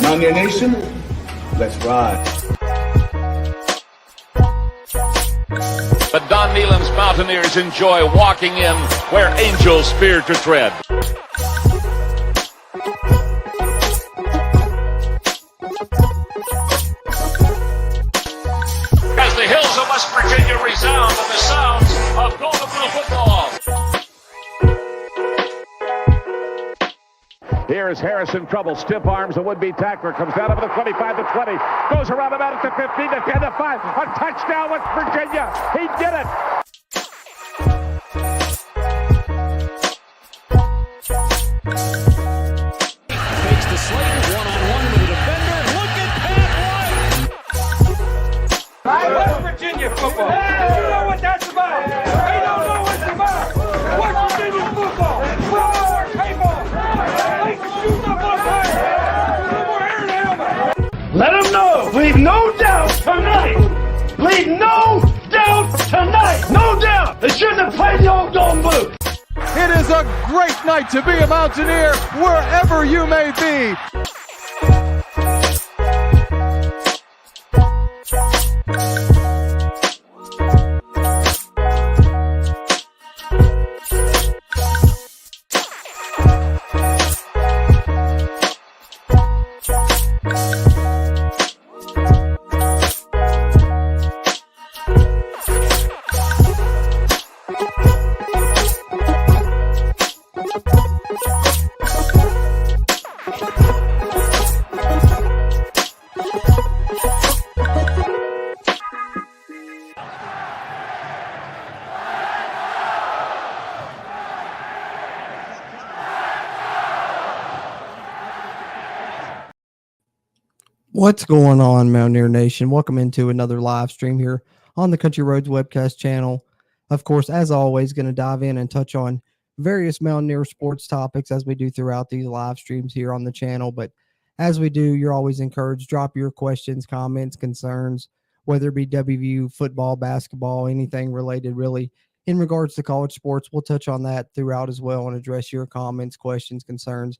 Mountaineer Nation, let's ride. But Don Nealon's Mountaineers enjoy walking in where angels fear to tread. As the hills of West Virginia resound with the sounds of Golden Blue football. Here is Harrison trouble. Stiff arms. The would-be tackler comes down over the 25 to 20. Goes around about at the 15 to 10 to 5. A touchdown, West Virginia. He did it. Takes the Slater one-on-one with the defender. Look at that one. West Virginia football. They don't know what that's about. They don't know what it's about. West Virginia football. We're all our table. They can shoot up our fire. We're here to help. Let them know. Leave no doubt tonight. Leave no doubt tonight. No doubt. They shouldn't have played the old Golden Blue. It is a great night to be a Mountaineer wherever you may be. What's going on, Mountaineer Nation? Welcome into another live stream here on the Country Roads webcast channel. Of course, as always, going to dive in and touch on various Mountaineer sports topics as we do throughout these live streams here on the channel. But as we do, you're always encouraged, drop your questions, comments, concerns, whether it be WVU, football, basketball, anything related really in regards to college sports. We'll touch on that throughout as well and address your comments, questions, concerns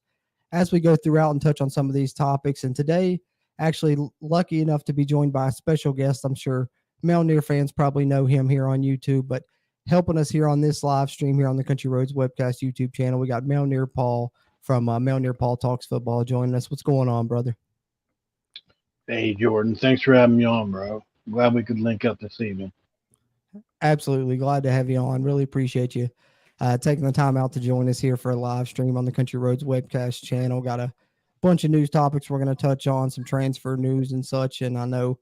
as we go throughout and touch on some of these topics. And today, actually lucky enough to be joined by a special guest. I'm sure Mountaineer fans probably know him here on YouTube, but helping us here on this live stream here on the Country Roads webcast YouTube channel, we got Mountaineer Paul from Mountaineer Paul Talks Football joining us. What's going on, brother? Hey, Jordan. Thanks for having me on, bro. Glad we could link up this evening. Absolutely. Glad to have you on. Really appreciate you taking the time out to join us here for a live stream on the Country Roads webcast channel. Got a bunch of news topics we're going to touch on, some transfer news and such. And I know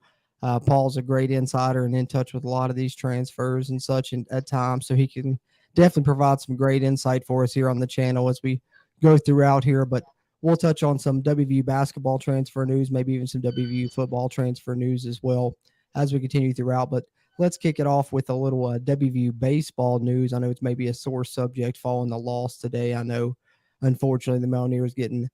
Paul's a great insider and in touch with a lot of these transfers and such at times. So he can definitely provide some great insight for us here on the channel as we go throughout here. But we'll touch on some WVU basketball transfer news, maybe even some WVU football transfer news as well as we continue throughout. But let's kick it off with a little WVU baseball news. I know it's maybe a sore subject following the loss today. I know, unfortunately, the Mountaineers getting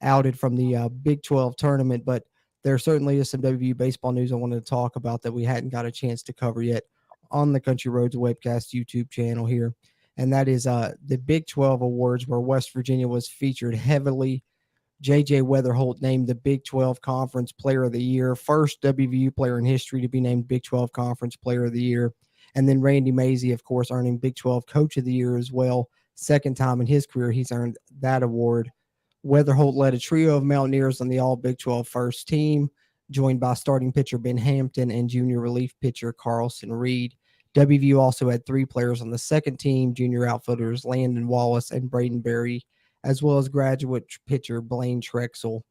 outed from the Big 12 tournament, but there certainly is some WVU baseball news I wanted to talk about that we hadn't got a chance to cover yet on the Country Roads webcast YouTube channel here. And that is the Big 12 awards where West Virginia was featured heavily. J.J. Weatherholt named the Big 12 Conference Player of the Year, first WVU player in history to be named Big 12 Conference Player of the Year. And then Randy Mazey, of course, earning Big 12 Coach of the Year as well. Second time in his career he's earned that award. Weatherholt led a trio of Mountaineers on the all Big 12 first team, joined by starting pitcher Ben Hampton and junior relief pitcher Carlson Reed. WVU also had three players on the second team, junior outfielders Landon Wallace and Braden Berry, as well as graduate pitcher Blaine Trexel.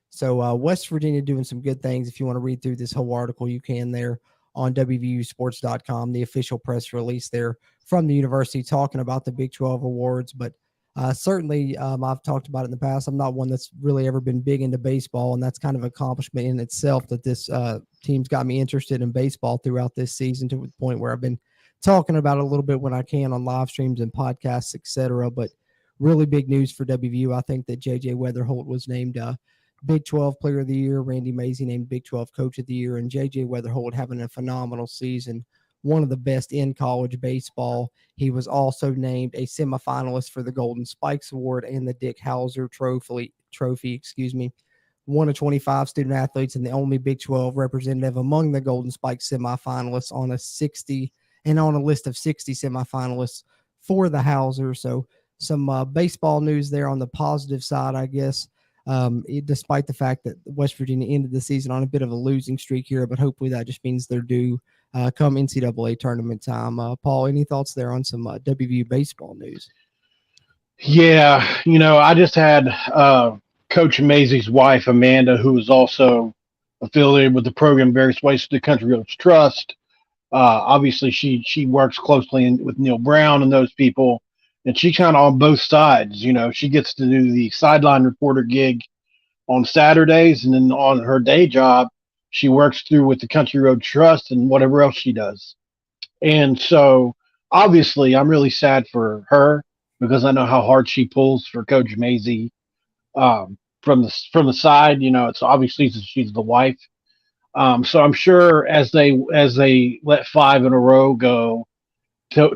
So West Virginia doing some good things. If you want to read through this whole article, you can there on WVUsports.com, the official press release there from the university talking about the Big 12 awards. But certainly, I've talked about it in the past. I'm not one that's really ever been big into baseball, and that's kind of an accomplishment in itself that this team's got me interested in baseball throughout this season to the point where I've been talking about it a little bit when I can on live streams and podcasts, etc. But really big news for WVU. I think that J.J. Weatherholt was named Big 12 Player of the Year, Randy Mazey named Big 12 Coach of the Year, and J.J. Weatherholt having a phenomenal season. One of the best in college baseball. He was also named a semifinalist for the Golden Spikes Award and the Dick Hauser Trophy, one of 25 student athletes and the only Big 12 representative among the Golden Spike semifinalists on a list of 60 semifinalists for the Hauser. So some baseball news there on the positive side, I guess. Despite the fact that West Virginia ended the season on a bit of a losing streak here, but hopefully that just means they're due come NCAA tournament time. Paul, any thoughts there on some WVU baseball news? Yeah, I just had Coach Mazey's wife, Amanda, who is also affiliated with the program various ways to the Country Roads Trust. Obviously, she works closely with Neil Brown and those people, and she kind of on both sides. She gets to do the sideline reporter gig on Saturdays, and then on her day job, she works through with the Country Road Trust and whatever else she does. And so, obviously, I'm really sad for her because I know how hard she pulls for Coach Mazey from the side. It's obviously she's the wife. So I'm sure as they let 5 in a row go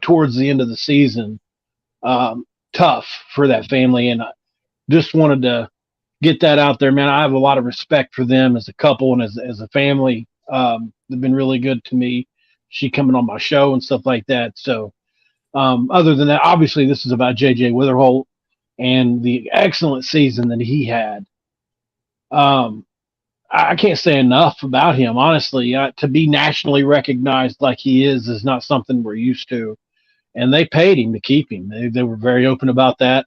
towards the end of the season, tough for that family. And I just wanted to get that out there, man. I have a lot of respect for them as a couple and as a family. They've been really good to me. She coming on my show and stuff like that. So other than that, obviously this is about JJ Witherholt and the excellent season that he had. I can't say enough about him, honestly. To be nationally recognized like he is not something we're used to. And they paid him to keep him. They were very open about that.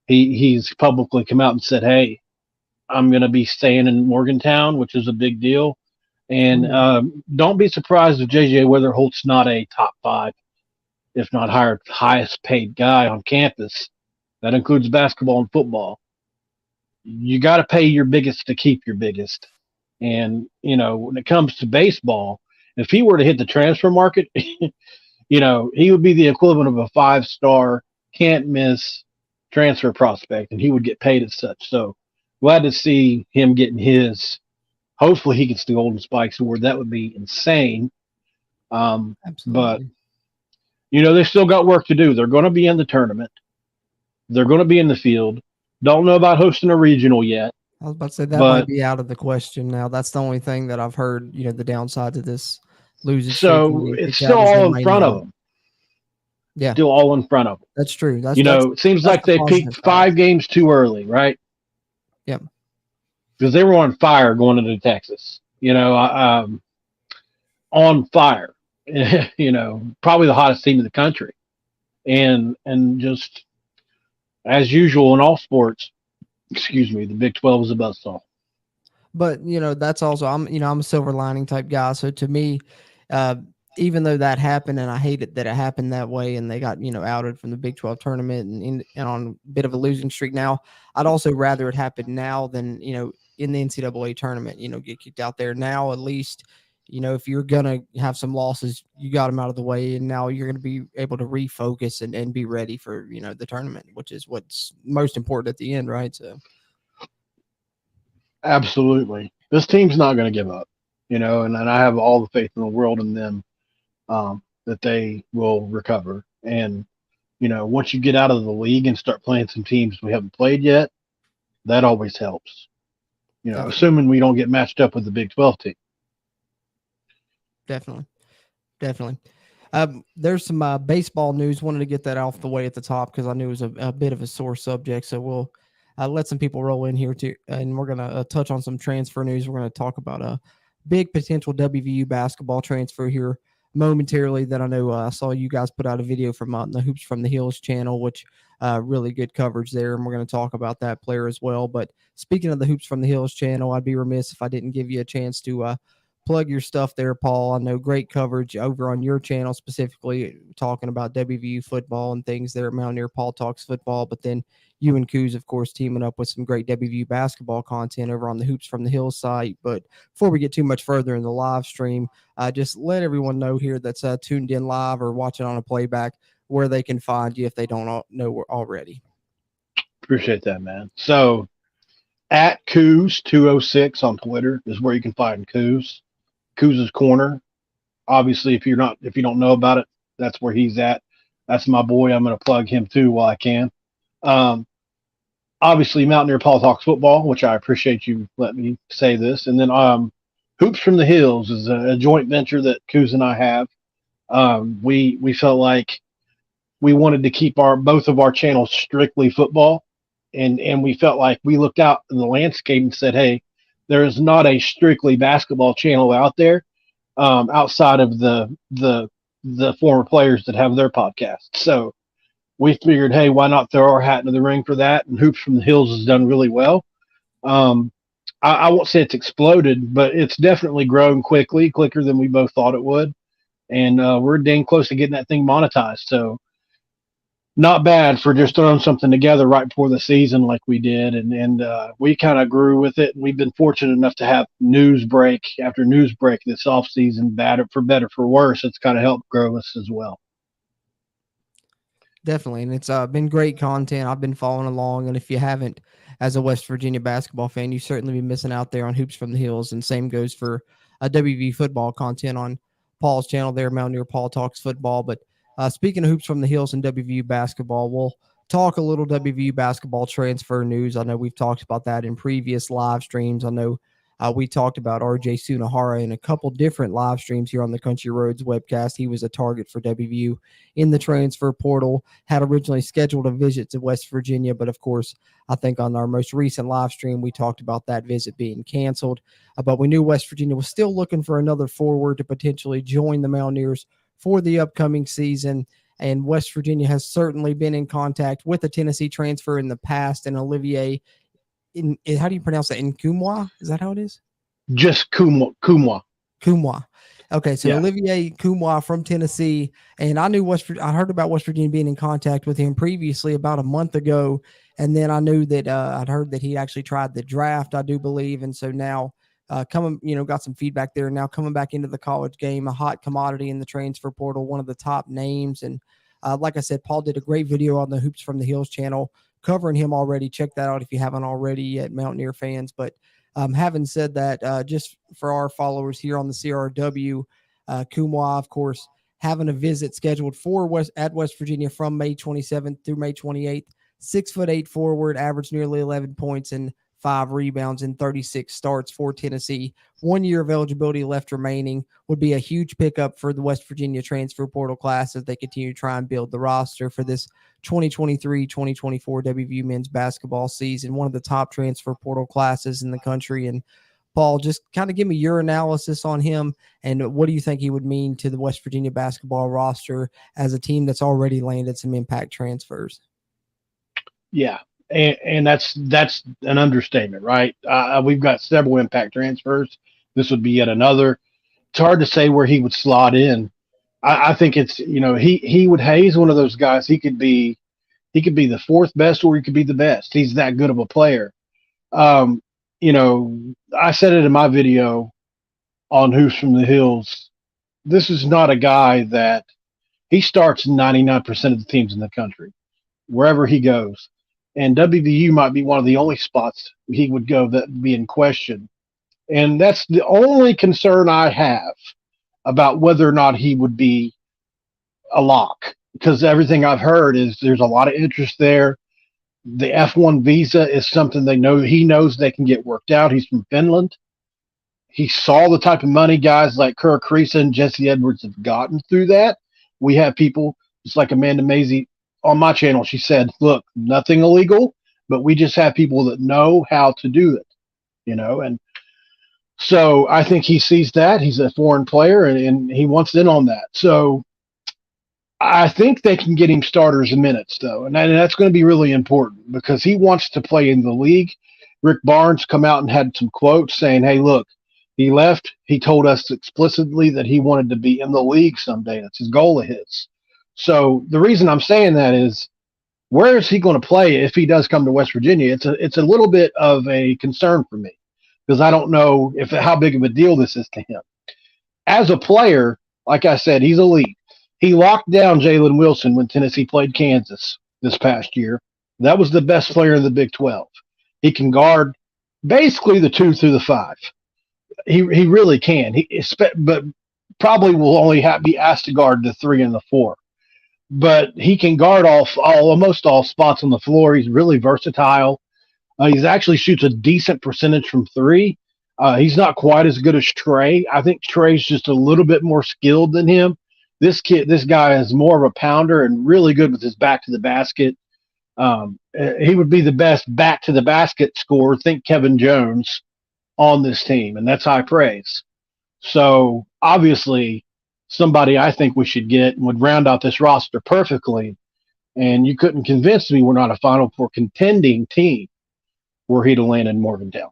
He's publicly come out and said, hey, I'm going to be staying in Morgantown, which is a big deal. And don't be surprised if JJ Witherholt's not a top 5, if not highest paid guy on campus. That includes basketball and football. You got to pay your biggest to keep your biggest. And, when it comes to baseball, if he were to hit the transfer market, he would be the equivalent of a 5-star, can't miss transfer prospect, and he would get paid as such. So glad to see him getting his. Hopefully he gets the Golden Spikes award. That would be insane. But, they still got work to do. They're going to be in the tournament. They're going to be in the field. Don't know about hosting a regional yet. I was about to say that might be out of the question now. That's the only thing that I've heard, the downside to this losing. So it's still all in front of them. Yeah. Still all in front of them. That's true. It seems like they peaked 5 games too early, right? Yep. Because they were on fire going into Texas, on fire, probably the hottest team in the country. And just as usual in all sports, the Big 12 is a buzzsaw. But, that's also, I'm a silver lining type guy. So to me, even though that happened, and I hate it that it happened that way, and they got, outed from the Big 12 tournament and on a bit of a losing streak now, I'd also rather it happen now than, in the NCAA tournament, get kicked out there. Now, at least, if you're going to have some losses, you got them out of the way, and now you're going to be able to refocus and be ready for, the tournament, which is what's most important at the end, right? So, absolutely. This team's not going to give up, and I have all the faith in the world in them that they will recover. And, once you get out of the league and start playing some teams we haven't played yet, that always helps, assuming we don't get matched up with the Big 12 team. Definitely. There's some baseball news. Wanted to get that off the way at the top because I knew it was a bit of a sore subject. So we'll let some people roll in here too, and we're gonna touch on some transfer news. We're gonna talk about a big potential WVU basketball transfer here momentarily. That I know I saw you guys put out a video from the Hoops from the Hills channel, which really good coverage there, and we're going to talk about that player as well. But speaking of the Hoops from the Hills channel, I'd be remiss if I didn't give you a chance to plug your stuff there, Paul. I know great coverage over on your channel, specifically talking about WVU football and things there at Mountaineer Paul Talks Football. But then you and Coos, of course, teaming up with some great WVU basketball content over on the Hoops from the Hills site. But before we get too much further in the live stream, just let everyone know here that's tuned in live or watching on a playback where they can find you if they don't know already. Appreciate that, man. So at Coos206 on Twitter is where you can find Coos. Coos' Corner. Obviously, if you don't know about it, that's where he's at. That's my boy. I'm going to plug him too while I can. obviously Mountaineer Paul Talks Football, which I appreciate you letting me say this. And then Hoops from the Hills is a joint venture that Kuz and I have. We felt like we wanted to keep both of our channels strictly football. And we felt like we looked out in the landscape and said, hey, there is not a strictly basketball channel out there outside of the former players that have their podcasts. So we figured, hey, why not throw our hat into the ring for that? And Hoops from the Hills has done really well. I won't say it's exploded, but it's definitely grown quicker than we both thought it would. And we're dang close to getting that thing monetized. So not bad for just throwing something together right before the season like we did. And we kind of grew with it. And we've been fortunate enough to have news break after news break this offseason, for better, for worse. It's kind of helped grow us as well. Definitely. And it's been great content. I've been following along. And if you haven't, as a West Virginia basketball fan, you certainly be missing out there on Hoops from the Hills. And same goes for WVU football content on Paul's channel there, Mountaineer Paul Talks Football. But speaking of Hoops from the Hills and WVU basketball, we'll talk a little WVU basketball transfer news. I know we've talked about that in previous live streams. I know we talked about RJ Sunahara in a couple different live streams here on the Country Roads webcast. He was a target for WVU in the transfer portal, had originally scheduled a visit to West Virginia, but of course, I think on our most recent live stream, we talked about that visit being canceled. But we knew West Virginia was still looking for another forward to potentially join the Mountaineers for the upcoming season. And West Virginia has certainly been in contact with a Tennessee transfer in the past, and Olivier, how do you pronounce that? Nkumwa? Is that how it is? Just Kumwa. Okay, so yeah. Olivier Nkumwa from Tennessee, and I knew I heard about West Virginia being in contact with him previously about a month ago, and then I knew that I'd heard that he actually tried the draft, I do believe, and so now got some feedback there. Now coming back into the college game, a hot commodity in the transfer portal, one of the top names, and like I said, Paul did a great video on the Hoops from the Hills channel covering him already. Check that out if you haven't already yet, Mountaineer fans. But having said that, just for our followers here on the CRW, Kumwa, of course, having a visit scheduled for West Virginia from May 27th through May 28th. 6'8" forward, averaged nearly 11 points and 5 rebounds in 36 starts for Tennessee. 1 year of eligibility left remaining. Would be a huge pickup for the West Virginia transfer portal class as they continue to try and build the roster for this 2023-2024 WVU men's basketball season. One of the top transfer portal classes in the country. And Paul, just kind of give me your analysis on him, and what do you think he would mean to the West Virginia basketball roster as a team that's already landed some impact transfers? Yeah. And that's an understatement, right? We've got several impact transfers. This would be yet another. It's hard to say where he would slot in. I think it's, he's one of those guys. He could be the fourth best, or he could be the best. He's that good of a player. I said it in my video on Hoops from the Hills. This is not a guy that he starts 99% of the teams in the country, wherever he goes. And WVU might be one of the only spots he would go that would be in question. And that's the only concern I have about whether or not he would be a lock, because everything I've heard is there's a lot of interest there. The F1 visa is something he knows they can get worked out. He's from Finland. He saw the type of money guys like Kerr Kriisa and Jesse Edwards have gotten through that. We have people just like Amanda Maisie on my channel. She said, look, nothing illegal, but we just have people that know how to do it, and so I think he sees that. He's a foreign player, and he wants in on that. So I think they can get him starters in minutes, though, and that's going to be really important because he wants to play in the league. Rick Barnes come out and had some quotes saying, hey, look, he left. He told us explicitly that he wanted to be in the league someday. That's his goal of his. So the reason I'm saying that is, where is he going to play if he does come to West Virginia? It's a little bit of a concern for me because I don't know how big of a deal this is to him. As a player, like I said, he's elite. He locked down Jalen Wilson when Tennessee played Kansas this past year. That was the best player in the Big 12. He can guard basically the 2 through the 5. He really can. But probably will only be asked to guard the 3 and the 4. But he can guard almost all spots on the floor. He's really versatile. He's actually shoots a decent percentage from three. He's not quite as good as Trey. I think Trey's just a little bit more skilled than him. This guy is more of a pounder and really good with his back to the basket. He would be the best back to the basket scorer. Think Kevin Jones on this team, and that's high praise. So obviously, somebody I think we should get and would round out this roster perfectly. And you couldn't convince me we're not a Final Four contending team were he to land in Morgantown.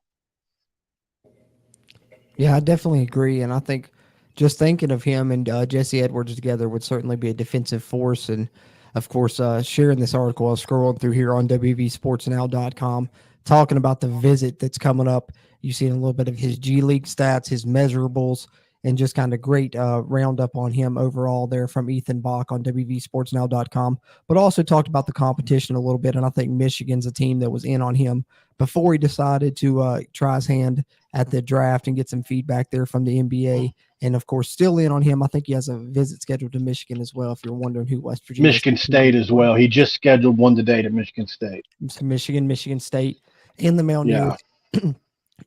Yeah, I definitely agree. And I think just thinking of him and Jesse Edwards together would certainly be a defensive force. And of course, sharing this article, I was scrolling through here on WVSportsNow.com, talking about the visit that's coming up. You've seen a little bit of his G League stats, his measurables, and just kind of great roundup on him overall there from Ethan Bach on WVSportsNow.com, but also talked about the competition a little bit. And I think Michigan's a team that was in on him before he decided to try his hand at the draft and get some feedback there from the NBA. And of course, still in on him. I think he has a visit scheduled to Michigan as well, if you're wondering who West Virginia Michigan State as well. He just scheduled one today to Michigan State. Michigan State, and the Mountaineers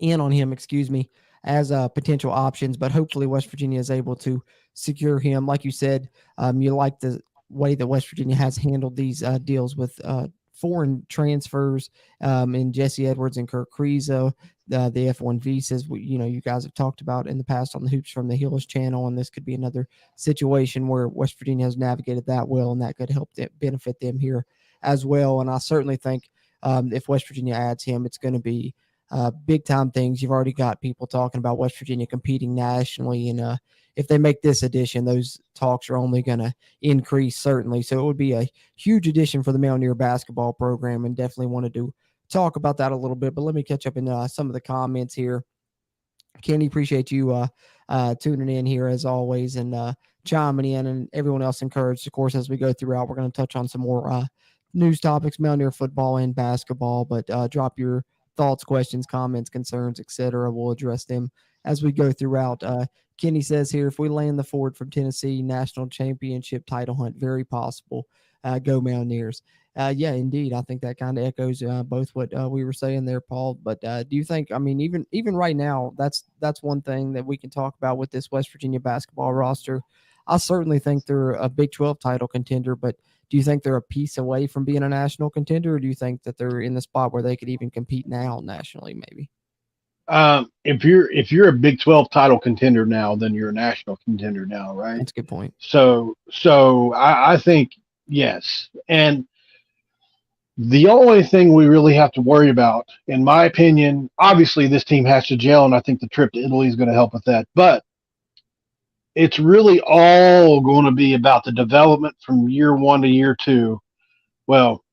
in on him, as potential options, but hopefully West Virginia is able to secure him. Like you said, you like the way that West Virginia has handled these deals with foreign transfers in Jesse Edwards and Kirk Kriza, the F1 visas. You guys have talked about in the past on the Hoops from the Hills channel, and this could be another situation where West Virginia has navigated that well, and that could help benefit them here as well. And I certainly think if West Virginia adds him, it's going to be big time things. You've already got people talking about West Virginia competing nationally, and if they make this addition, those talks are only going to increase, certainly. So it would be a huge addition for the Mountaineer basketball program, and definitely wanted to talk about that a little bit. But let me catch up in some of the comments here. Kenny, appreciate you tuning in here as always, and chiming in, and everyone else encouraged, of course, as we go throughout. We're going to touch on some more news topics, Mountaineer football and basketball, but drop your thoughts, questions, comments, concerns, etc. We'll address them as we go throughout. Kenny says here, if we land the Ford from Tennessee, national championship title hunt, very possible. Go Mountaineers. Yeah, indeed. I think that kind of echoes both what we were saying there, Paul. But do you think, even right now, that's one thing that we can talk about with this West Virginia basketball roster. I certainly think they're a Big 12 title contender, but do you think they're a piece away from being a national contender, or do you think that they're in the spot where they could even compete now nationally, maybe? If you're a Big 12 title contender now, then you're a national contender now, right? That's a good point. So I think yes. And the only thing we really have to worry about, in my opinion, obviously this team has to gel, and I think the trip to Italy is going to help with that. But it's really all going to be about the development from year one to year two. Well,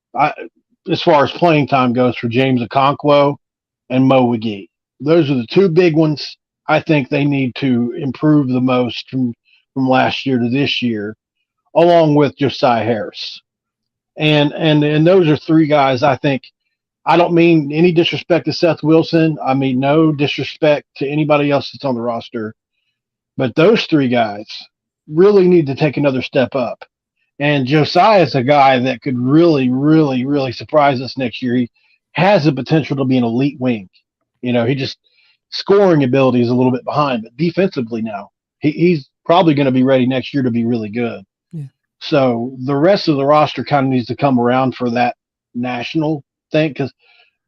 as far as playing time goes for James Okonkwo and Mo McGee. Those are the two big ones I think they need to improve the most from last year to this year, along with Josiah Harris. And those are three guys I think. I don't mean any disrespect to Seth Wilson. I mean no disrespect to anybody else that's on the roster. But those three guys really need to take another step up. And Josiah is a guy that could really, really, really surprise us next year. He has the potential to be an elite wing. He just scoring ability is a little bit behind, but defensively now, he's probably going to be ready next year to be really good. Yeah. So the rest of the roster kind of needs to come around for that national thing, because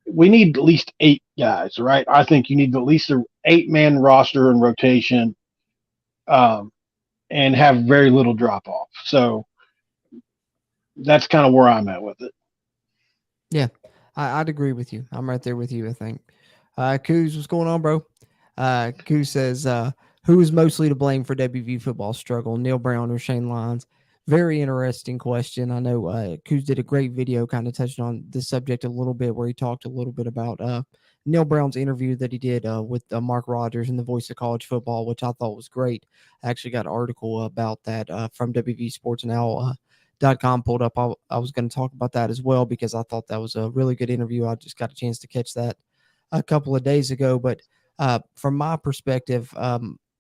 we need at least 8 guys, right? I think you need at least an 8-man roster in rotation. And have very little drop off. So that's kind of where I'm at with it. Yeah, I'd agree with you. I'm right there with you, I think. Coos, what's going on, bro? Coos says, who is mostly to blame for WVU football struggle, Neil Brown or Shane Lyons? Very interesting question. I know Coos did a great video kind of touching on this subject a little bit, where he talked a little bit about Neil Brown's interview that he did with Mark Rogers and the Voice of College Football, which I thought was great. I actually got an article about that from WVSportsNow.com pulled up. I was going to talk about that as well, because I thought that was a really good interview. I just got a chance to catch that a couple of days ago. But from my perspective,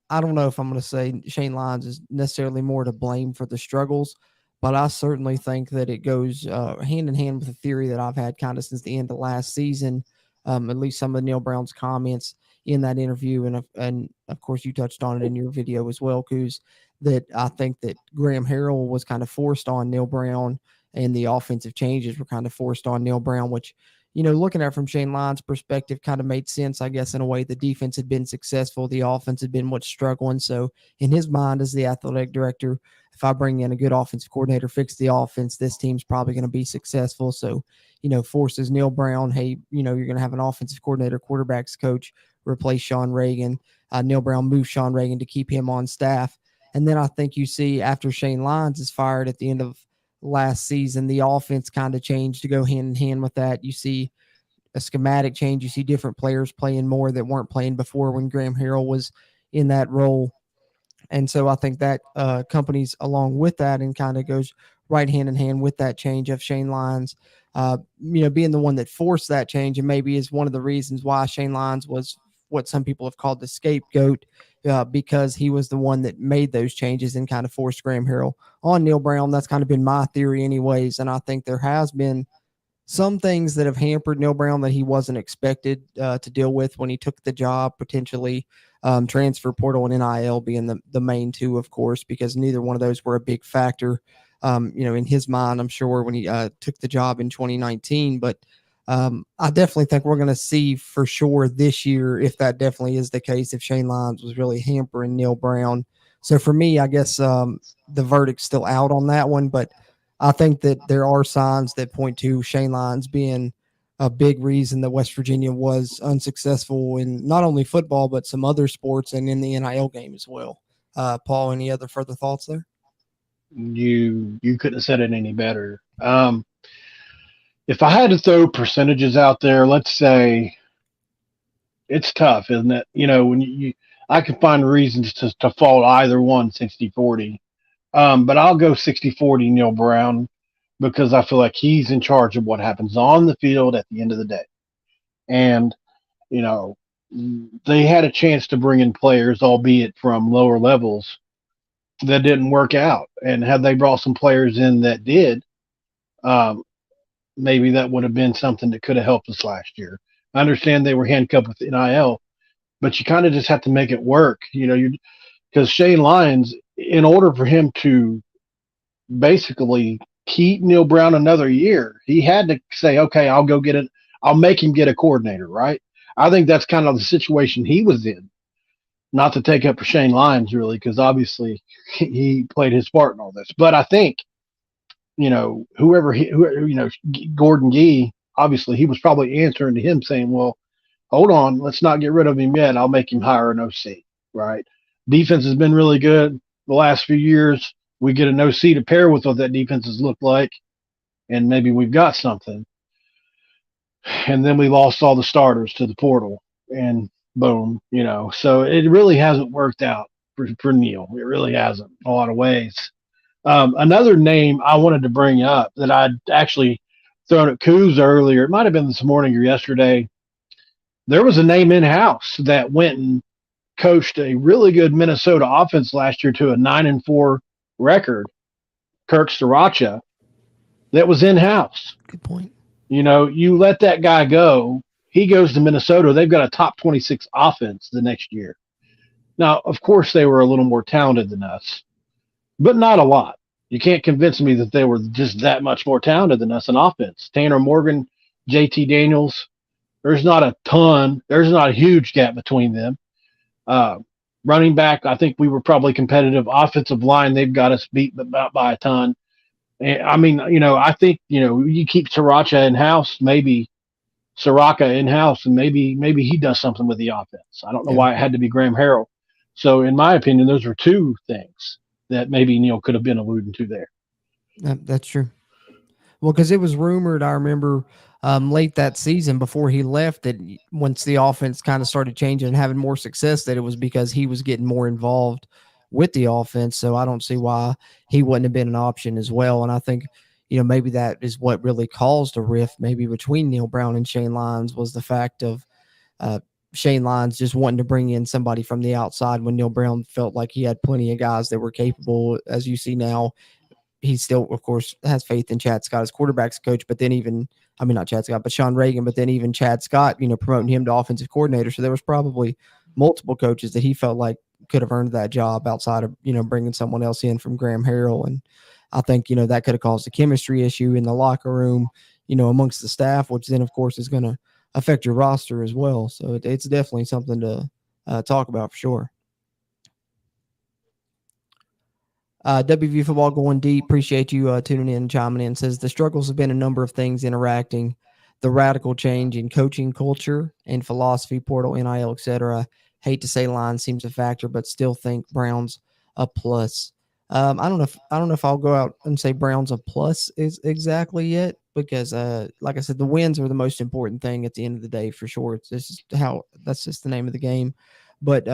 I don't know if I'm going to say Shane Lyons is necessarily more to blame for the struggles, but I certainly think that it goes hand in hand with a theory that I've had kind of since the end of last season, at least some of Neil Brown's comments in that interview. And of course, you touched on it in your video as well, Coos, that I think that Graham Harrell was kind of forced on Neil Brown, and the offensive changes were kind of forced on Neil Brown, which, looking at it from Shane Lyons' perspective, kind of made sense, I guess, in a way. The defense had been successful. The offense had been what's struggling. So in his mind as the athletic director, if I bring in a good offensive coordinator, fix the offense, this team's probably going to be successful. So, forces Neil Brown, hey, you're going to have an offensive coordinator, quarterbacks coach, replace Sean Reagan. Neil Brown moved Sean Reagan to keep him on staff. And then I think you see after Shane Lyons is fired at the end of last season, the offense kind of changed to go hand in hand with that. You see a schematic change. You see different players playing more that weren't playing before when Graham Harrell was in that role. And so I think that accompanies along with that and kind of goes right hand in hand with that change of Shane Lyons, being the one that forced that change, and maybe is one of the reasons why Shane Lyons was what some people have called the scapegoat, because he was the one that made those changes and kind of forced Graham Harrell on Neil Brown. That's kind of been my theory anyways. And I think there has been some things that have hampered Neil Brown that he wasn't expected to deal with when he took the job, potentially transfer portal and NIL being the main two, of course, because neither one of those were a big factor, in his mind, I'm sure, when he took the job in 2019. But I definitely think we're going to see for sure this year, if that definitely is the case, if Shane Lyons was really hampering Neil Brown. So for me, I guess the verdict's still out on that one, but I think that there are signs that point to Shane Lyons being a big reason that West Virginia was unsuccessful in not only football, but some other sports and in the NIL game as well. Paul, any other further thoughts there? You couldn't have said it any better. If I had to throw percentages out there, let's say it's tough, isn't it? When I can find reasons to fault either one 60-40. But I'll go 60-40 Neil Brown, because I feel like he's in charge of what happens on the field at the end of the day. And, they had a chance to bring in players, albeit from lower levels, that didn't work out. And had they brought some players in that did, maybe that would have been something that could have helped us last year. I understand they were handcuffed with NIL, but you kind of just have to make it work, because Shane Lyons, in order for him to basically keep Neil Brown another year, he had to say, okay, I'll make him get a coordinator, right? I think that's kind of the situation he was in. Not to take up for Shane Lyons, really, because obviously he played his part in all this. But I think, whoever Gordon Gee, obviously he was probably answering to him saying, well, hold on, let's not get rid of him yet. I'll make him hire an OC, right? Defense has been really good the last few years. We get an OC to pair with what that defense has looked like, and maybe we've got something. And then we lost all the starters to the portal, and boom, So it really hasn't worked out for Neil. It really hasn't in a lot of ways. Another name I wanted to bring up that I'd actually thrown at Coos earlier, it might have been this morning or yesterday. There was a name in-house that went and coached a really good Minnesota offense last year to a 9-4 record, Kirk Sriracha, that was in-house. Good point. You let that guy go, he goes to Minnesota, they've got a top 26 offense the next year. Now, of course, they were a little more talented than us, but not a lot. You can't convince me that they were just that much more talented than us in offense. Tanner Morgan, JT Daniels, there's not a huge gap between them. Running back, I think we were probably competitive. Offensive line, they've got us beat by a ton. And, I think, you keep Sriracha in-house, maybe Soraka in-house, and maybe he does something with the offense. I don't know why it had to be Graham Harrell. So, in my opinion, those were two things that maybe Neil could have been alluding to there. That's true. Well, because it was rumored, I remember late that season before he left, that once the offense kind of started changing and having more success, that it was because he was getting more involved with the offense. So I don't see why he wouldn't have been an option as well. And I think, maybe that is what really caused a rift maybe between Neil Brown and Shane Lyons, was the fact of Shane Lyons just wanting to bring in somebody from the outside when Neil Brown felt like he had plenty of guys that were capable, as you see now, he still, of course, has faith in Chad Scott as quarterback's coach, but then not Chad Scott, but Sean Reagan, but then even Chad Scott, promoting him to offensive coordinator. So there was probably multiple coaches that he felt like could have earned that job outside of, bringing someone else in from Graham Harrell. And I think, that could have caused a chemistry issue in the locker room, amongst the staff, which then, of course, is going to affect your roster as well. So it's definitely something to talk about for sure. WVU football going deep. Appreciate you tuning in and chiming in. Says the struggles have been a number of things interacting, the radical change in coaching culture and philosophy, portal, NIL, etc. Hate to say line seems a factor, but still think Browns a plus. I don't know if I'll go out and say Browns a plus is exactly yet, because like I said, the wins are the most important thing at the end of the day for sure. That's just the name of the game. But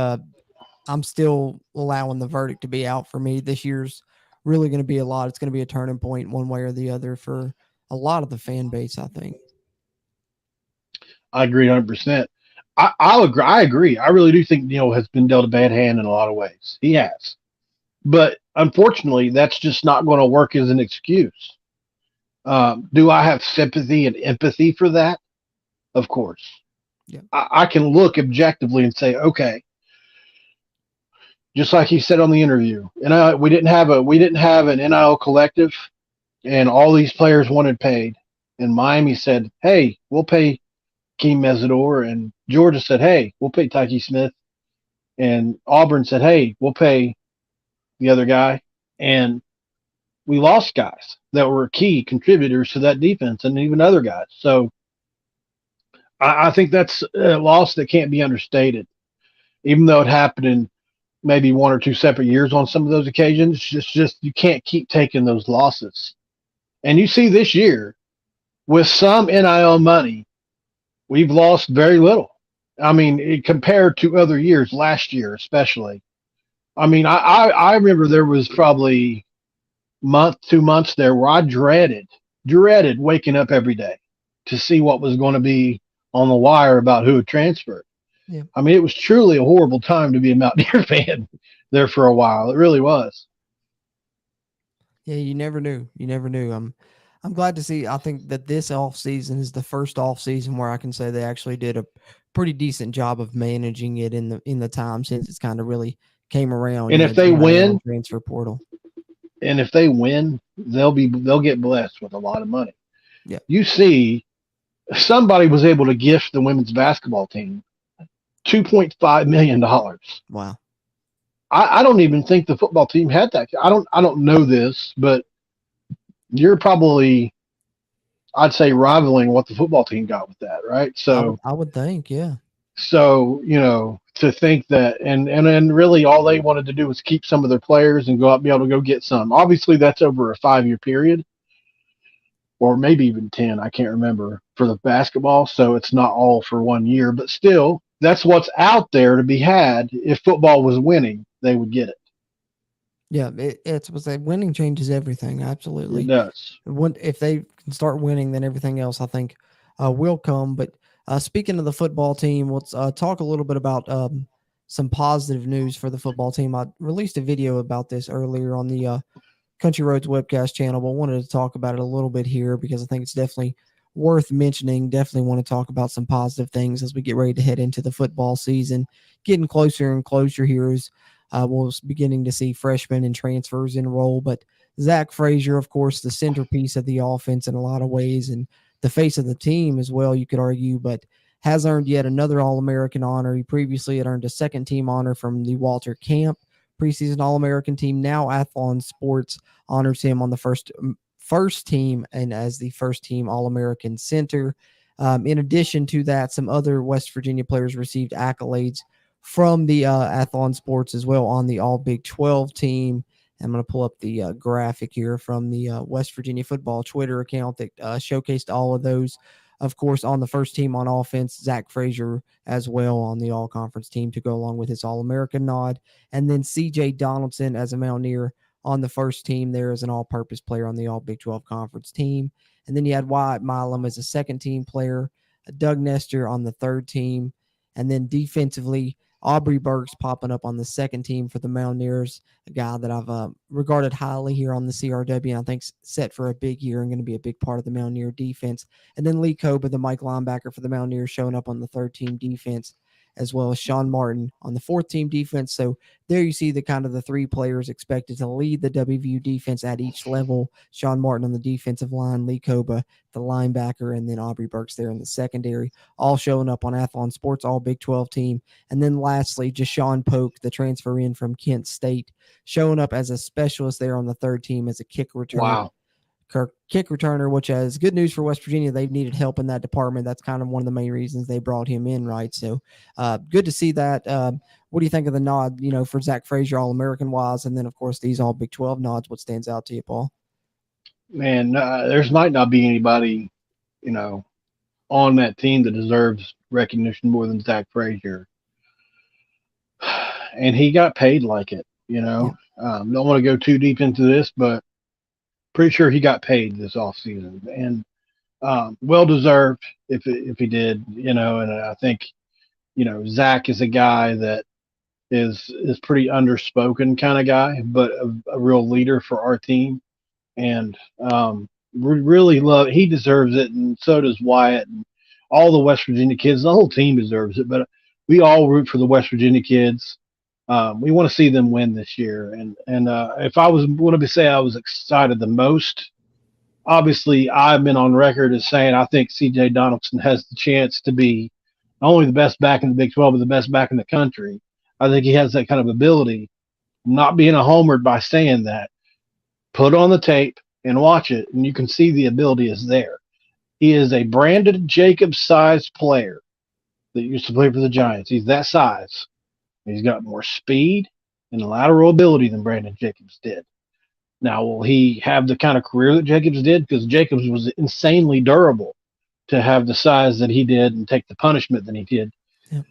I'm still allowing the verdict to be out for me. This year's really going to be a lot. It's going to be a turning point one way or the other for a lot of the fan base, I think. I agree 100%. I'll agree. I agree. I really do think Neil has been dealt a bad hand in a lot of ways. He has. But unfortunately, that's just not going to work as an excuse. Do I have sympathy and empathy for that? Of course. Yeah. I can look objectively and say, okay, just like he said on the interview, we didn't have an NIL collective, and all these players wanted paid. And Miami said, "Hey, we'll pay Keem Mesidor," and Georgia said, "Hey, we'll pay Tyke Smith," and Auburn said, "Hey, we'll pay the other guy," and we lost guys that were key contributors to that defense, and even other guys. So I think that's a loss that can't be understated, even though it happened in maybe one or two separate years on some of those occasions. It's just you can't keep taking those losses. And you see this year, with some NIL money, we've lost very little. I mean, compared to other years, last year especially. I mean, I remember there was probably 2 months there where I dreaded waking up every day to see what was going to be on the wire about who had transferred. Yeah. I mean, it was truly a horrible time to be a Mountaineer fan there for a while. It really was. Yeah, you never knew. I'm glad to see. I think that this off season is the first off season where I can say they actually did a pretty decent job of managing it in the time since it's kind of really came around. And if they win, transfer portal. And if they win, they'll get blessed with a lot of money. Yeah. You see, somebody was able to gift the women's basketball team $2.5 million. Wow. I don't even think the football team had that. I don't know this, but you're probably, I'd say, rivaling what the football team got with that, right? So I would think, yeah. So, to think that, and really all they wanted to do was keep some of their players and go out and be able to go get some. Obviously, that's over a 5-year period, or maybe even 10. I can't remember for the basketball. So it's not all for 1 year, but still, that's what's out there to be had. If football was winning, they would get it. Yeah, it's was that winning changes everything. Absolutely, It does. If they can start winning, then everything else I think will come. But speaking of the football team, let's talk a little bit about some positive news for the football team. I released a video about this earlier on the Country Roads webcast channel, but wanted to talk about it a little bit here because I think it's definitely worth mentioning. Definitely want to talk about some positive things as we get ready to head into the football season. Getting closer and closer here is we're beginning to see freshmen and transfers enroll, but Zach Frazier, of course, the centerpiece of the offense in a lot of ways and the face of the team as well, you could argue, but has earned yet another All-American honor. He previously had earned a second-team honor from the Walter Camp preseason All-American team. Now Athlon Sports honors him on the first team and as the first-team All-American center. In addition to that, some other West Virginia players received accolades from the Athlon Sports as well on the All Big 12 team. I'm going to pull up the graphic here from the West Virginia football Twitter account that showcased all of those. Of course, on the first team on offense, Zach Frazier as well on the all-conference team to go along with his All-American nod. And then C.J. Donaldson as a Mountaineer on the first team there as an all-purpose player on the All Big 12 conference team. And then you had Wyatt Milam as a second-team player, Doug Nestor on the third team. And then defensively, Aubrey Burks popping up on the second team for the Mountaineers, a guy that I've regarded highly here on the CRW, and I think set for a big year and going to be a big part of the Mountaineer defense. And then Lee Koba, the Mike linebacker for the Mountaineers, showing up on the third team defense, as well as Sean Martin on the fourth team defense. So there you see the kind of the three players expected to lead the WVU defense at each level. Sean Martin on the defensive line, Lee Koba, the linebacker, and then Aubrey Burks there in the secondary, all showing up on Athlon Sports, all Big 12 team. And then lastly, Jashawn Polk, the transfer in from Kent State, showing up as a specialist there on the third team as a kick returner. Wow. Kick returner, which is good news for West Virginia. They've needed help in that department. That's kind of one of the main reasons they brought him in, right? So good to see that. What do you think of the nod, for Zach Frazier, All-American wise, and then, of course, these all Big 12 nods? What stands out to you, Paul? Man, there's might not be anybody, on that team that deserves recognition more than Zach Frazier. And he got paid like it, Yeah. Don't want to go too deep into this, but pretty sure he got paid this offseason, and well deserved if he did, and I think, Zach is a guy that is pretty underspoken kind of guy, but a real leader for our team, and we really he deserves it, and so does Wyatt and all the West Virginia kids. The whole team deserves it, but we all root for the West Virginia kids. We want to see them win this year. And if I was going to say I was excited the most, obviously I've been on record as saying I think C.J. Donaldson has the chance to be not only the best back in the Big 12, but the best back in the country. I think he has that kind of ability. I'm not being a homer by saying that. Put on the tape and watch it, and you can see the ability is there. He is a Brandon Jacobs-sized player that used to play for the Giants. He's that size. He's got more speed and lateral ability than Brandon Jacobs did. Now, will he have the kind of career that Jacobs did? Because Jacobs was insanely durable to have the size that he did and take the punishment that he did. Yeah.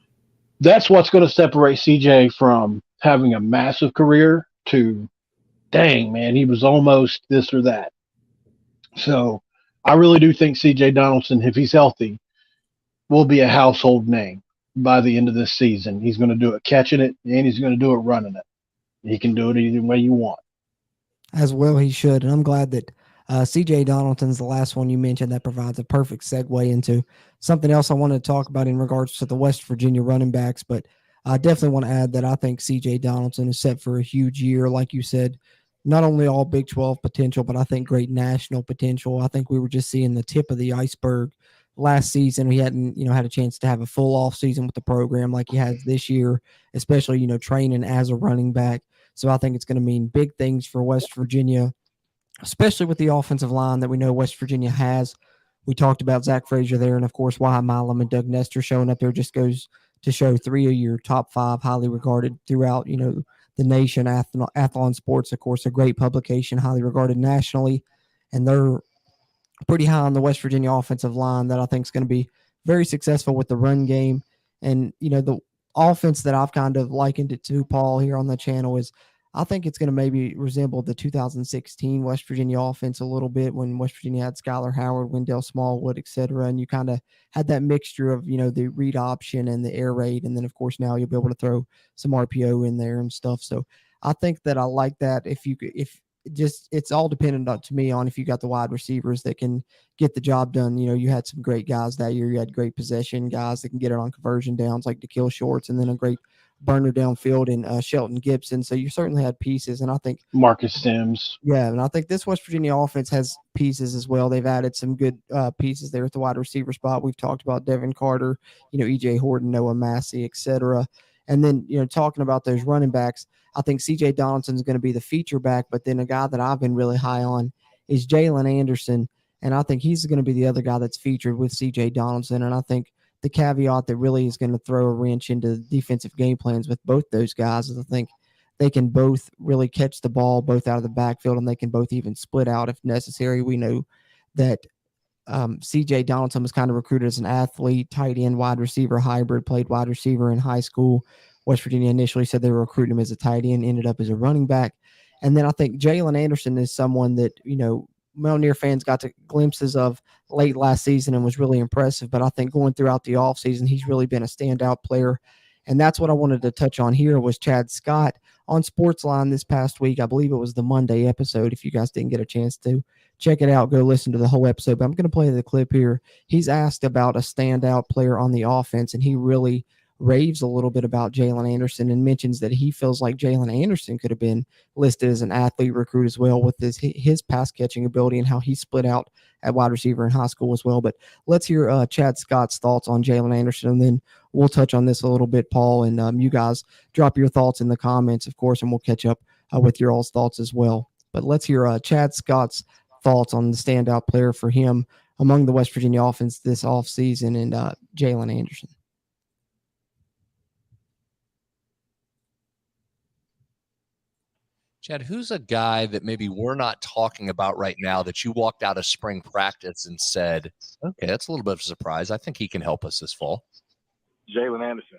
That's what's going to separate CJ from having a massive career to, dang, man, he was almost this or that. So I really do think CJ Donaldson, if he's healthy, will be a household name by the end of this season. He's going to do it catching it, and he's going to do it running it. He can do it either way you want. As well he should, and I'm glad that C.J. Donaldson's the last one you mentioned. That provides a perfect segue into something else I wanted to talk about in regards to the West Virginia running backs, but I definitely want to add that I think C.J. Donaldson is set for a huge year, like you said, not only all Big 12 potential, but I think great national potential. I think we were just seeing the tip of the iceberg last season. He hadn't, had a chance to have a full off season with the program like he has this year, especially, training as a running back. So I think it's going to mean big things for West Virginia, especially with the offensive line that we know West Virginia has. We talked about Zach Frazier there, and of course, Wyatt Milam and Doug Nestor showing up there just goes to show 3 of your top 5 highly regarded throughout, the nation. Athlon Sports, of course, a great publication, highly regarded nationally, and they're pretty high on the West Virginia offensive line that I think is going to be very successful with the run game. And, the offense that I've kind of likened it to, Paul, here on the channel is I think it's going to maybe resemble the 2016 West Virginia offense a little bit when West Virginia had Skylar Howard, Wendell Smallwood, et cetera. And you kind of had that mixture of, the read option and the air raid. And then, of course, now you'll be able to throw some RPO in there and stuff. So I think that I like that. It's all dependent on, to me, on if you got the wide receivers that can get the job done. You had some great guys that year. You had great possession guys that can get it on conversion downs like DeKill Shorts, and then a great burner downfield in Shelton Gibson. So you certainly had pieces, and I think Marcus Sims. Yeah, and I think this West Virginia offense has pieces as well. They've added some good pieces there at the wide receiver spot. We've talked about Devin Carter, EJ Horton, Noah Massey, et cetera. And then, talking about those running backs, I think C.J. Donaldson is going to be the feature back, but then a guy that I've been really high on is Jalen Anderson, and I think he's going to be the other guy that's featured with C.J. Donaldson. And I think the caveat that really is going to throw a wrench into defensive game plans with both those guys is I think they can both really catch the ball both out of the backfield, and they can both even split out if necessary. We know that C.J. Donaldson was kind of recruited as an athlete, tight end, wide receiver hybrid, played wide receiver in high school. West Virginia initially said they were recruiting him as a tight end, ended up as a running back. And then I think Jalen Anderson is someone that, Mountaineer fans got to glimpses of late last season and was really impressive. But I think going throughout the offseason, he's really been a standout player And that's what I wanted to touch on here was Chad Scott on Sportsline this past week. I believe it was the Monday episode. If you guys didn't get a chance to check it out, go listen to the whole episode. But I'm going to play the clip here. He's asked about a standout player on the offense, and he really raves a little bit about Jalen Anderson and mentions that he feels like Jalen Anderson could have been listed as an athlete recruit as well with his pass catching ability and how he split out at wide receiver in high school as well. But let's hear Chad Scott's thoughts on Jalen Anderson, and then we'll touch on this a little bit, Paul, and you guys drop your thoughts in the comments, of course, and we'll catch up with your all's thoughts as well. But let's hear Chad Scott's thoughts on the standout player for him among the West Virginia offense this offseason and Jalen Anderson. Chad, who's a guy that maybe we're not talking about right now that you walked out of spring practice and said, okay, that's a little bit of a surprise. I think he can help us this fall. Jalen Anderson.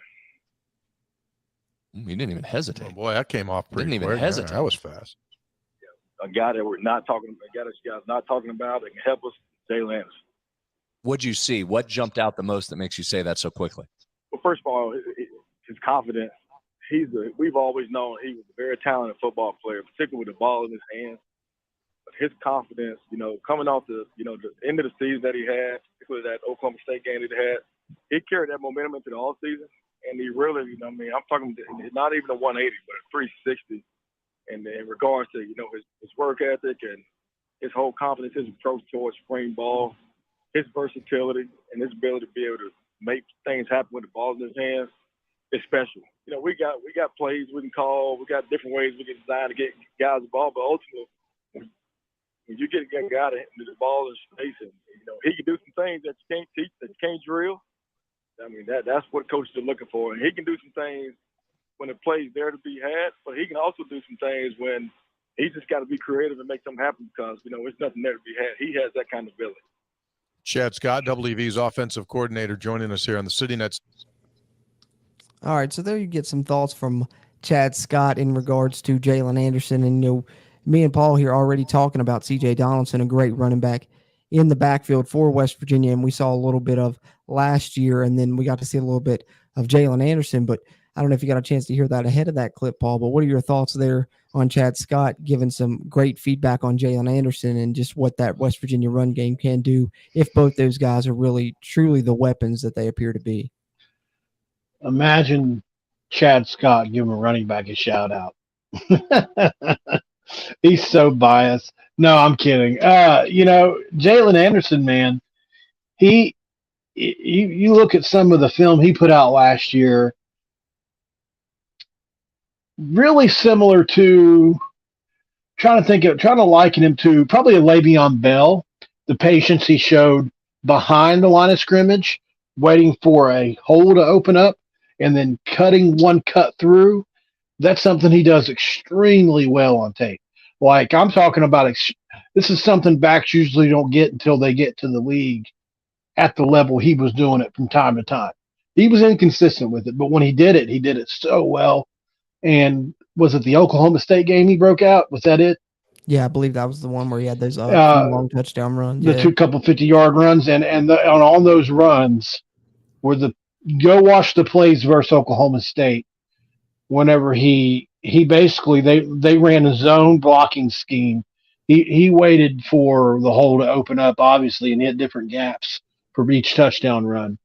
You didn't even hesitate. Oh boy, that came off pretty Didn't even quick. hesitate. That was fast. A guy that we're not talking about, a guy that you guys not talking about that can help us, Jalen Anderson. What'd you see? What jumped out the most that makes you say that so quickly? Well, first of all, his confidence. We've always known he was a very talented football player, particularly with the ball in his hands. But his confidence, coming off the end of the season that he had, particularly that Oklahoma State game that he had, he carried that momentum into the all season. And he really, I'm talking not even a 180, but a 360. And in regards to, his work ethic and his whole confidence, his approach towards spring ball, his versatility, and his ability to be able to make things happen with the ball in his hands, it's special. We got plays we can call. We got different ways we can design to get guys the ball. But ultimately, when you get a guy to hit the ball in space, and he can do some things that you can't teach, that you can't drill. That's what coaches are looking for. And he can do some things when the play's there to be had, but he can also do some things when he just got to be creative and make something happen because there's nothing there to be had. He has that kind of ability. Chad Scott, WVU's offensive coordinator, joining us here on the City Nets. All right, so there you get some thoughts from Chad Scott in regards to Jalen Anderson. And, me and Paul here already talking about C.J. Donaldson, a great running back in the backfield for West Virginia, and we saw a little bit of last year, and then we got to see a little bit of Jalen Anderson. But I don't know if you got a chance to hear that ahead of that clip, Paul, but what are your thoughts there on Chad Scott giving some great feedback on Jalen Anderson and just what that West Virginia run game can do if both those guys are really, truly the weapons that they appear to be? Imagine Chad Scott giving a running back a shout out. He's so biased. No, I'm kidding. Jalen Anderson, man, you look at some of the film he put out last year, really similar to trying to liken him to probably a Le'Veon Bell, the patience he showed behind the line of scrimmage, waiting for a hole to open up and then cutting one cut through. That's something he does extremely well on tape. Like I'm talking about, this is something backs usually don't get until they get to the league at the level he was doing it from time to time. He was inconsistent with it, but when he did it so well. And was it the Oklahoma State game he broke out? Was that it? Yeah, I believe that was the one where he had those long touchdown runs. The two couple 50-yard runs, and on those runs were go watch the plays versus Oklahoma State. Whenever he basically they ran a zone blocking scheme. He waited for the hole to open up, obviously, and he had different gaps for each touchdown run.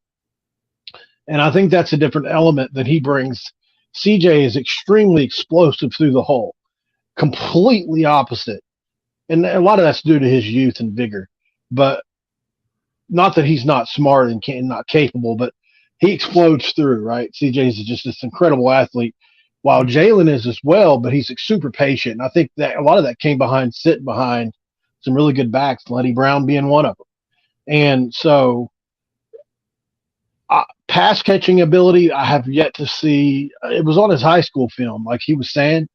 And I think that's a different element that he brings. CJ is extremely explosive through the hole, completely opposite. And a lot of that's due to his youth and vigor. But not that he's not smart and not capable, but he explodes through, right? CJ is just this incredible athlete, while Jalen is as well, but he's super patient. And I think that a lot of that came sitting behind some really good backs, Lenny Brown being one of them. And so pass catching ability, I have yet to see. It was on his high school film, like he was saying,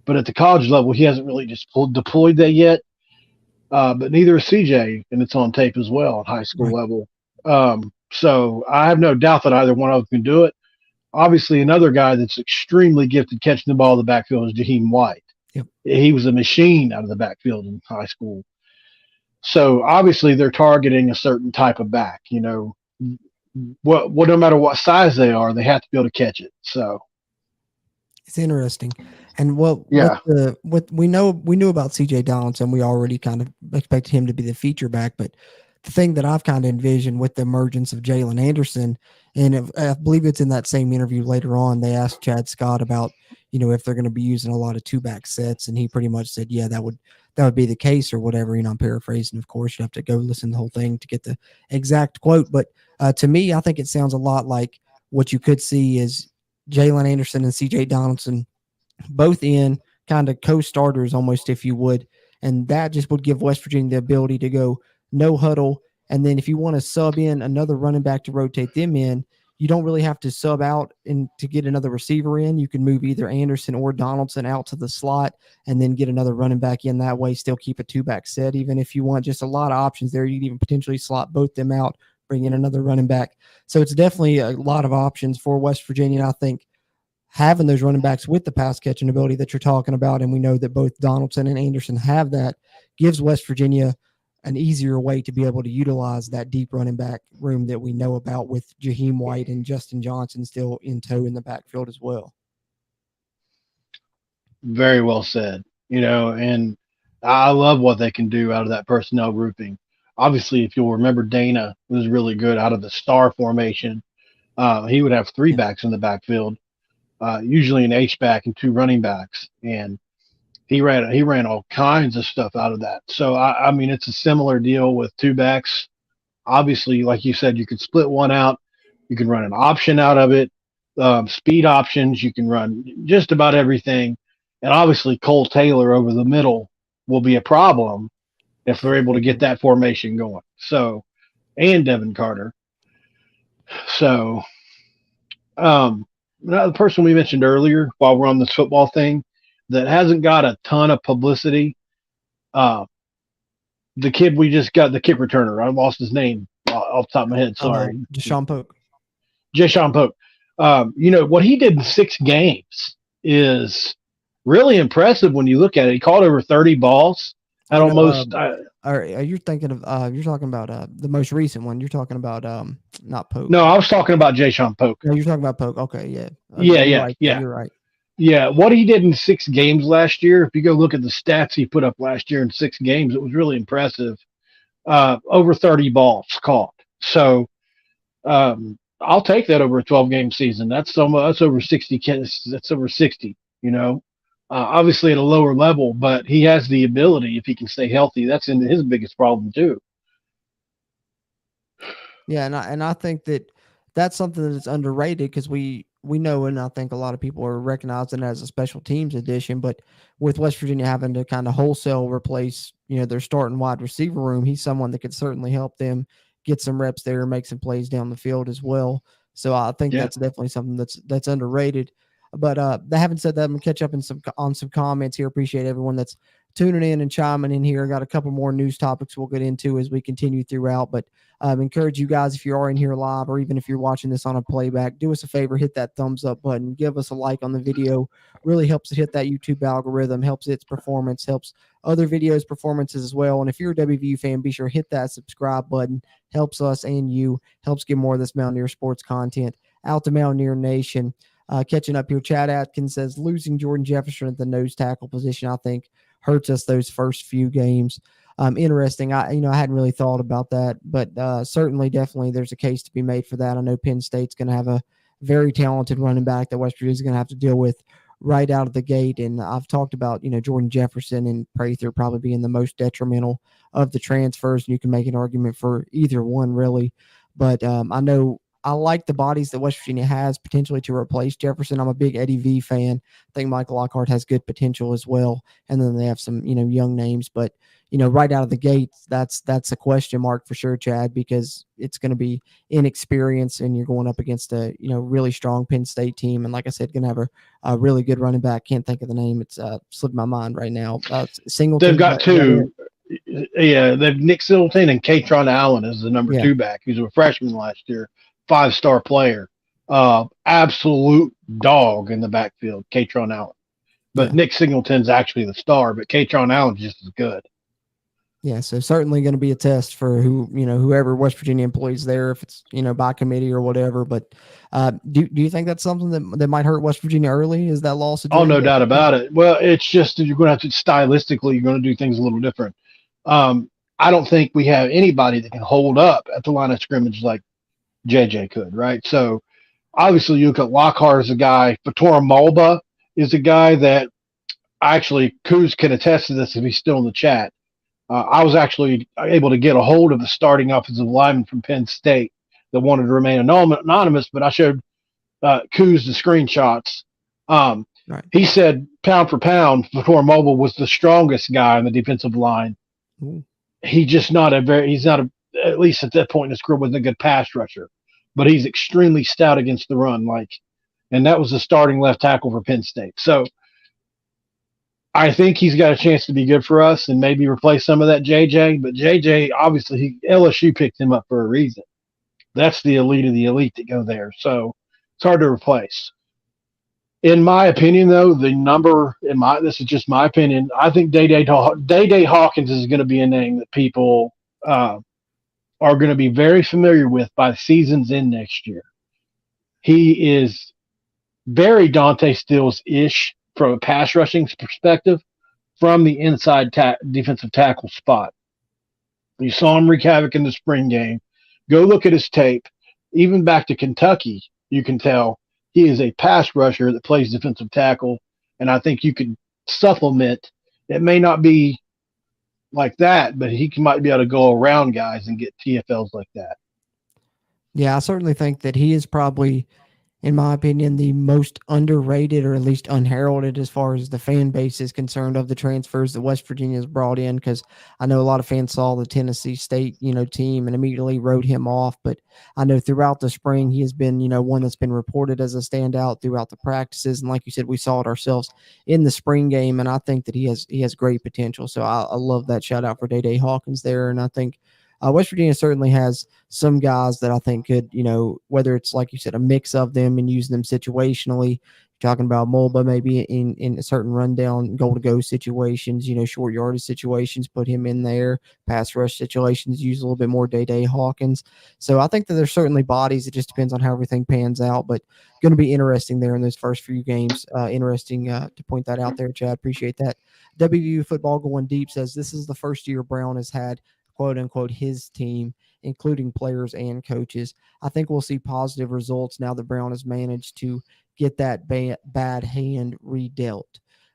but at the college level, he hasn't really just deployed that yet. But neither is CJ, and it's on tape as well at high school level. So I have no doubt that either one of them can do it. Obviously, another guy that's extremely gifted catching the ball in the backfield is Jaheim White. Yep. He was a machine out of the backfield in high school. So obviously, they're targeting a certain type of back. no matter what size they are, they have to be able to catch it. So It's interesting. And Yeah. what we knew about CJ Donaldson, we already kind of expected him to be the feature back, but the thing that I've kind of envisioned with the emergence of Jalen Anderson, and I believe it's in that same interview later on, they asked Chad Scott about, if they're going to be using a lot of two back sets, and he pretty much said, yeah, that would be the case or whatever. I'm paraphrasing, of course. You have to go listen to the whole thing to get the exact quote, but to me, I think it sounds a lot like what you could see is Jalen Anderson and CJ Donaldson both in kind of co-starters almost, if you would. And that just would give West Virginia the ability to go no huddle. And then if you want to sub in another running back to rotate them in, you don't really have to sub out and to get another receiver in. You can move either Anderson or Donaldson out to the slot and then get another running back in that way, still keep a two-back set. Even if you want just a lot of options there, you can even potentially slot both them out, bring in another running back. So it's definitely a lot of options for West Virginia. And I think having those running backs with the pass catching ability that you're talking about, and we know that both Donaldson and Anderson have that, gives West Virginia an easier way to be able to utilize that deep running back room that we know about with Jaheim White and Justin Johnson still in tow in the backfield as well. Very well said. And I love what they can do out of that personnel grouping. Obviously, if you'll remember, Dana was really good out of the star formation. He would have three backs in the backfield, usually an H-back and two running backs. And he ran all kinds of stuff out of that. So, I mean, it's a similar deal with two backs. Obviously, like you said, you could split one out. You can run an option out of it, speed options. You can run just about everything. And obviously, Cole Taylor over the middle will be a problem if they're able to get that formation going. So, and Devin Carter. So, the person we mentioned earlier while we're on this football thing that hasn't got a ton of publicity, the kid we just got, the kick returner. I lost his name off the top of my head. Sorry. Deshaun Polk. Deshaun Polk. What he did in 6 games is really impressive when you look at it. He caught over 30 balls at almost. Are you thinking of? You're talking about the most recent one. You're talking about not Polk. No, I was talking about Deshaun Polk. No, you're talking about Polk. Okay, yeah. Yeah. You're right. Yeah, what he did in 6 games last year, if you go look at the stats he put up last year in 6 games, it was really impressive. Over 30 balls caught. So I'll take that over a 12-game season. That's over 60. That's over 60, obviously at a lower level, but he has the ability, if he can stay healthy. That's his biggest problem too. Yeah, and I think that's something that's underrated because we know, and I think a lot of people are recognizing it as a special teams addition, but with West Virginia having to kind of wholesale replace, their starting wide receiver room, he's someone that could certainly help them get some reps there and make some plays down the field as well. So I think that's definitely something that's underrated. But having said that, I'm gonna catch up on some comments here. Appreciate everyone that's tuning in and chiming in here. I got a couple more news topics we'll get into as we continue throughout, but encourage you guys, if you are in here live or even if you're watching this on a playback, do us a favor, hit that thumbs up button, give us a like on the video. Really helps it hit that YouTube algorithm, helps its performance, helps other videos performances as well. And if you're a WVU fan, be sure to hit that subscribe button. Helps us and you, helps get more of this Mountaineer sports content out to Mountaineer Nation. Catching up here, Chad Atkins says losing Jordan Jefferson at the nose tackle position, I think, hurts us those first few games. Interesting. I hadn't really thought about that, but certainly, definitely, there's a case to be made for that. I know Penn State's going to have a very talented running back that West Virginia's going to have to deal with right out of the gate. And I've talked about, Jordan Jefferson and Prather probably being the most detrimental of the transfers. And you can make an argument for either one, really. But I know I like the bodies that West Virginia has potentially to replace Jefferson. I'm a big Eddie V fan. I think Michael Lockhart has good potential as well. And then they have some, young names. But, right out of the gate, that's a question mark for sure, Chad, because it's going to be inexperience and you're going up against a, really strong Penn State team. And like I said, going to have a really good running back. Can't think of the name. It's slipped my mind right now. Singleton. They've got two. Yeah, they've Nick Singleton and Katron Allen as the number 2 back. He was a freshman last year. 5-star player, absolute dog in the backfield, Katron Allen. But Nick Singleton's actually the star, but Katron Allen's just as good. Yeah, so certainly going to be a test for whoever West Virginia employees there, if it's by committee or whatever. But do you think that's something that might hurt West Virginia early? Is that loss of Oh, no JJ? doubt about it. Well, it's just you're going to have to stylistically, you're going to do things a little different. I don't think we have anybody that can hold up at the line of scrimmage like JJ could, right? So obviously, you look at Lockhart as a guy. Fator Mulba is a guy that actually Kuz can attest to this if he's still in the chat. I was actually able to get a hold of the starting offensive lineman from Penn State that wanted to remain anonymous, but I showed Kuz the screenshots. Right. He said pound for pound, Fator Mulba was the strongest guy on the defensive line. Ooh. He's not at least at that point in his career, wasn't a good pass rusher, but he's extremely stout against the run. And that was the starting left tackle for Penn State. So I think he's got a chance to be good for us and maybe replace some of that JJ. But JJ, obviously, LSU picked him up for a reason. That's the elite of the elite that go there. So it's hard to replace. In my opinion, though, this is just my opinion. I think Day-Day Hawkins is going to be a name that people are going to be very familiar with by the season's end next year. He is very Dante Stills-ish from a pass rushing perspective from the inside defensive tackle spot. You saw him wreak havoc in the spring game. Go look at his tape. Even back to Kentucky, you can tell he is a pass rusher that plays defensive tackle, and I think you could supplement. It may not be like that, but he might be able to go around guys and get TFLs like that. Yeah, I certainly think that he is probably, in my opinion, the most underrated or at least unheralded as far as the fan base is concerned of the transfers that West Virginia has brought in, because I know a lot of fans saw the Tennessee State, team and immediately wrote him off. But I know throughout the spring, he has been, one that's been reported as a standout throughout the practices. And like you said, we saw it ourselves in the spring game. And I think that he has great potential. So I love that shout out for Day-Day Hawkins there. And I think West Virginia certainly has some guys that I think could, whether it's like you said, a mix of them and using them situationally. Talking about Mulba maybe in a certain rundown, goal-to-go situations, short yardage situations, put him in there. Pass rush situations, use a little bit more Day-Day Hawkins. So I think that there's certainly bodies. It just depends on how everything pans out, but going to be interesting there in those first few games. Interesting to point that out there, Chad. Appreciate that. WVU Football Going Deep says this is the first year Brown has had quote unquote his team, including players and coaches. I think we'll see positive results now that Brown has managed to get that bad hand redealt.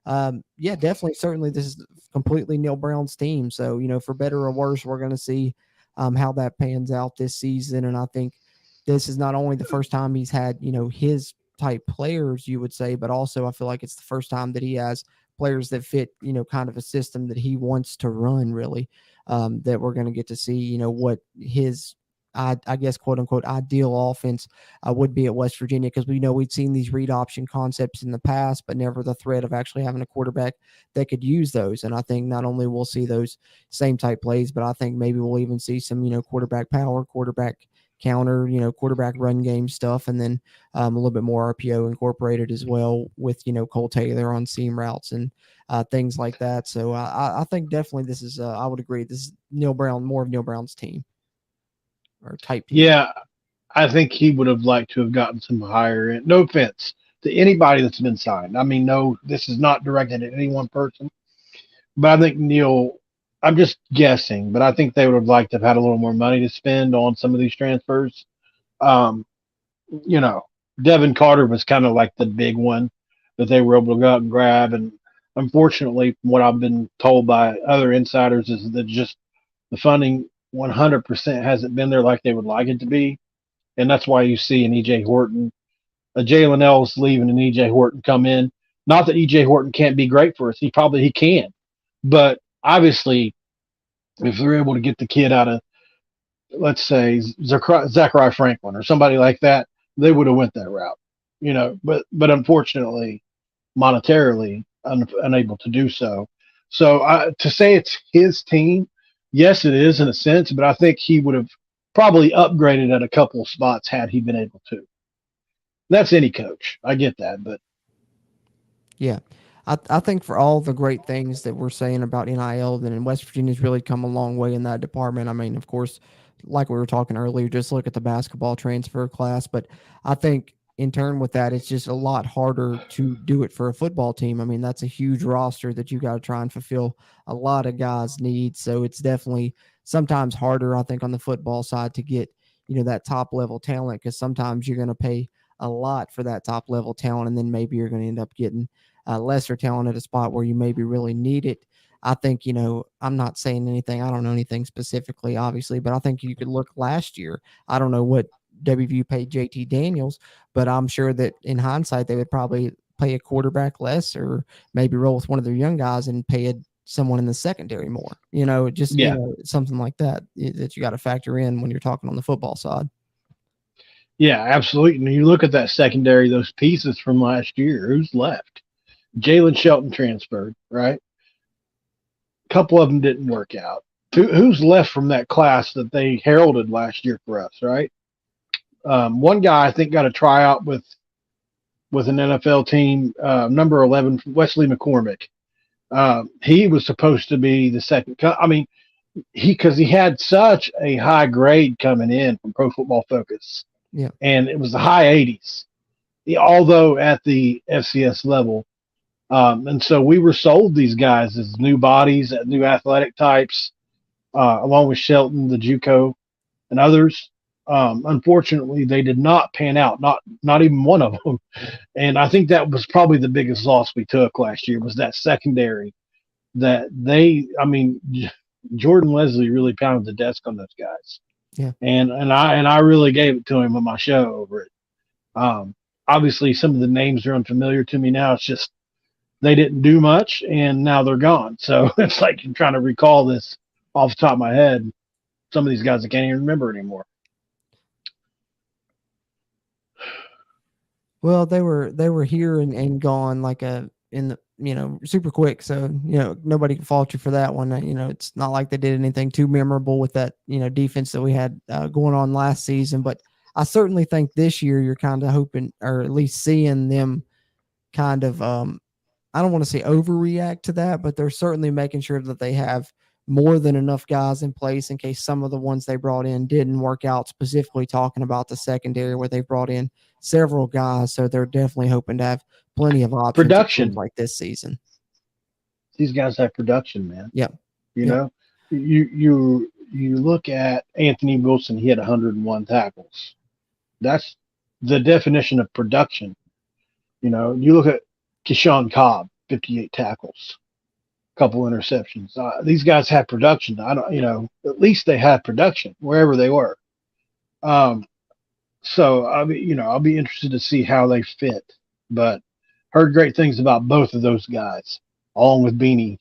Yeah, definitely. Certainly this is completely Neil Brown's team. So, for better or worse, we're going to see how that pans out this season. And I think this is not only the first time he's had, his type players, you would say, but also I feel like it's the first time that he has players that fit, kind of a system that he wants to run really. That we're going to get to see, what his, I guess, quote unquote, ideal offense would be at West Virginia, because we know we'd seen these read option concepts in the past, but never the threat of actually having a quarterback that could use those. And I think not only we'll see those same type plays, but I think maybe we'll even see some, quarterback power, quarterback counter, quarterback run game stuff, and then a little bit more RPO incorporated as well with, Cole Taylor on seam routes and things like that. So I think definitely this is, I would agree, this is Neil Brown, more of Neil Brown's team or type team. Yeah, I think he would have liked to have gotten some higher end. No offense to anybody that's been signed. I mean, no, this is not directed at any one person, but I think Neil, I'm just guessing, but I think they would have liked to have had a little more money to spend on some of these transfers. Devin Carter was kind of like the big one that they were able to go out and grab. And unfortunately, what I've been told by other insiders is that just the funding 100% hasn't been there like they would like it to be. And that's why you see an E.J. Horton, a Jalen Ellis leaving and E.J. Horton come in. Not that E.J. Horton can't be great for us. He can. But obviously, if they're able to get the kid out of, let's say, Zachariah Franklin or somebody like that, they would have went that route, but unfortunately, monetarily unable to do so. So to say it's his team, yes, it is in a sense, but I think he would have probably upgraded at a couple of spots had he been able to. That's any coach. I get that, but yeah. I think for all the great things that we're saying about NIL, then West Virginia's really come a long way in that department. I mean, of course, like we were talking earlier, just look at the basketball transfer class. But I think in turn with that, it's just a lot harder to do it for a football team. I mean, that's a huge roster that you got to try and fulfill a lot of guys' needs. So it's definitely sometimes harder, I think, on the football side to get, that top level talent, because sometimes you're going to pay a lot for that top level talent, and then maybe you're going to end up getting lesser talent at a spot where you maybe really need it. I think, I'm not saying anything. I don't know anything specifically, obviously, but I think you could look last year. I don't know what WVU paid JT Daniels, but I'm sure that in hindsight, they would probably pay a quarterback less, or maybe roll with one of their young guys and pay someone in the secondary more, something like that you got to factor in when you're talking on the football side. Yeah, absolutely. And you look at that secondary, those pieces from last year, who's left? Jalen Shelton transferred, right? A couple of them didn't work out. Who's left from that class that they heralded last year for us, right? One guy I think got a tryout with an NFL team, number 11, Wesley McCormick. He was supposed to be the second. I mean, because he had such a high grade coming in from Pro Football Focus. Yeah, and it was the high 80s, although at the FCS level. And so we were sold these guys as new bodies, new athletic types, along with Shelton, the JUCO, and others. Unfortunately, they did not pan out, not even one of them. And I think that was probably the biggest loss we took last year, was that secondary. Jordan Leslie really pounded the desk on those guys. Yeah. And I really gave it to him on my show over it. Obviously, some of the names are unfamiliar to me now. It's just they didn't do much, and now they're gone. So it's like I'm trying to recall this off the top of my head. Some of these guys I can't even remember anymore. Well, they were here and gone super quick. So, nobody can fault you for that one. It's not like they did anything too memorable with that, defense that we had going on last season. But I certainly think this year you're kind of hoping, or at least seeing them kind of, I don't want to say overreact to that, but they're certainly making sure that they have more than enough guys in place in case some of the ones they brought in didn't work out, specifically talking about the secondary where they brought in several guys. So they're definitely hoping to have plenty of options production like this season. These guys have production, man. Yep. You know, you look at Anthony Wilson, he had 101 tackles. That's the definition of production. You look at Keyshawn Cobb, 58 tackles, a couple interceptions. These guys have production. At least they had production wherever they were. So I'll be interested to see how they fit. But heard great things about both of those guys, along with Beanie.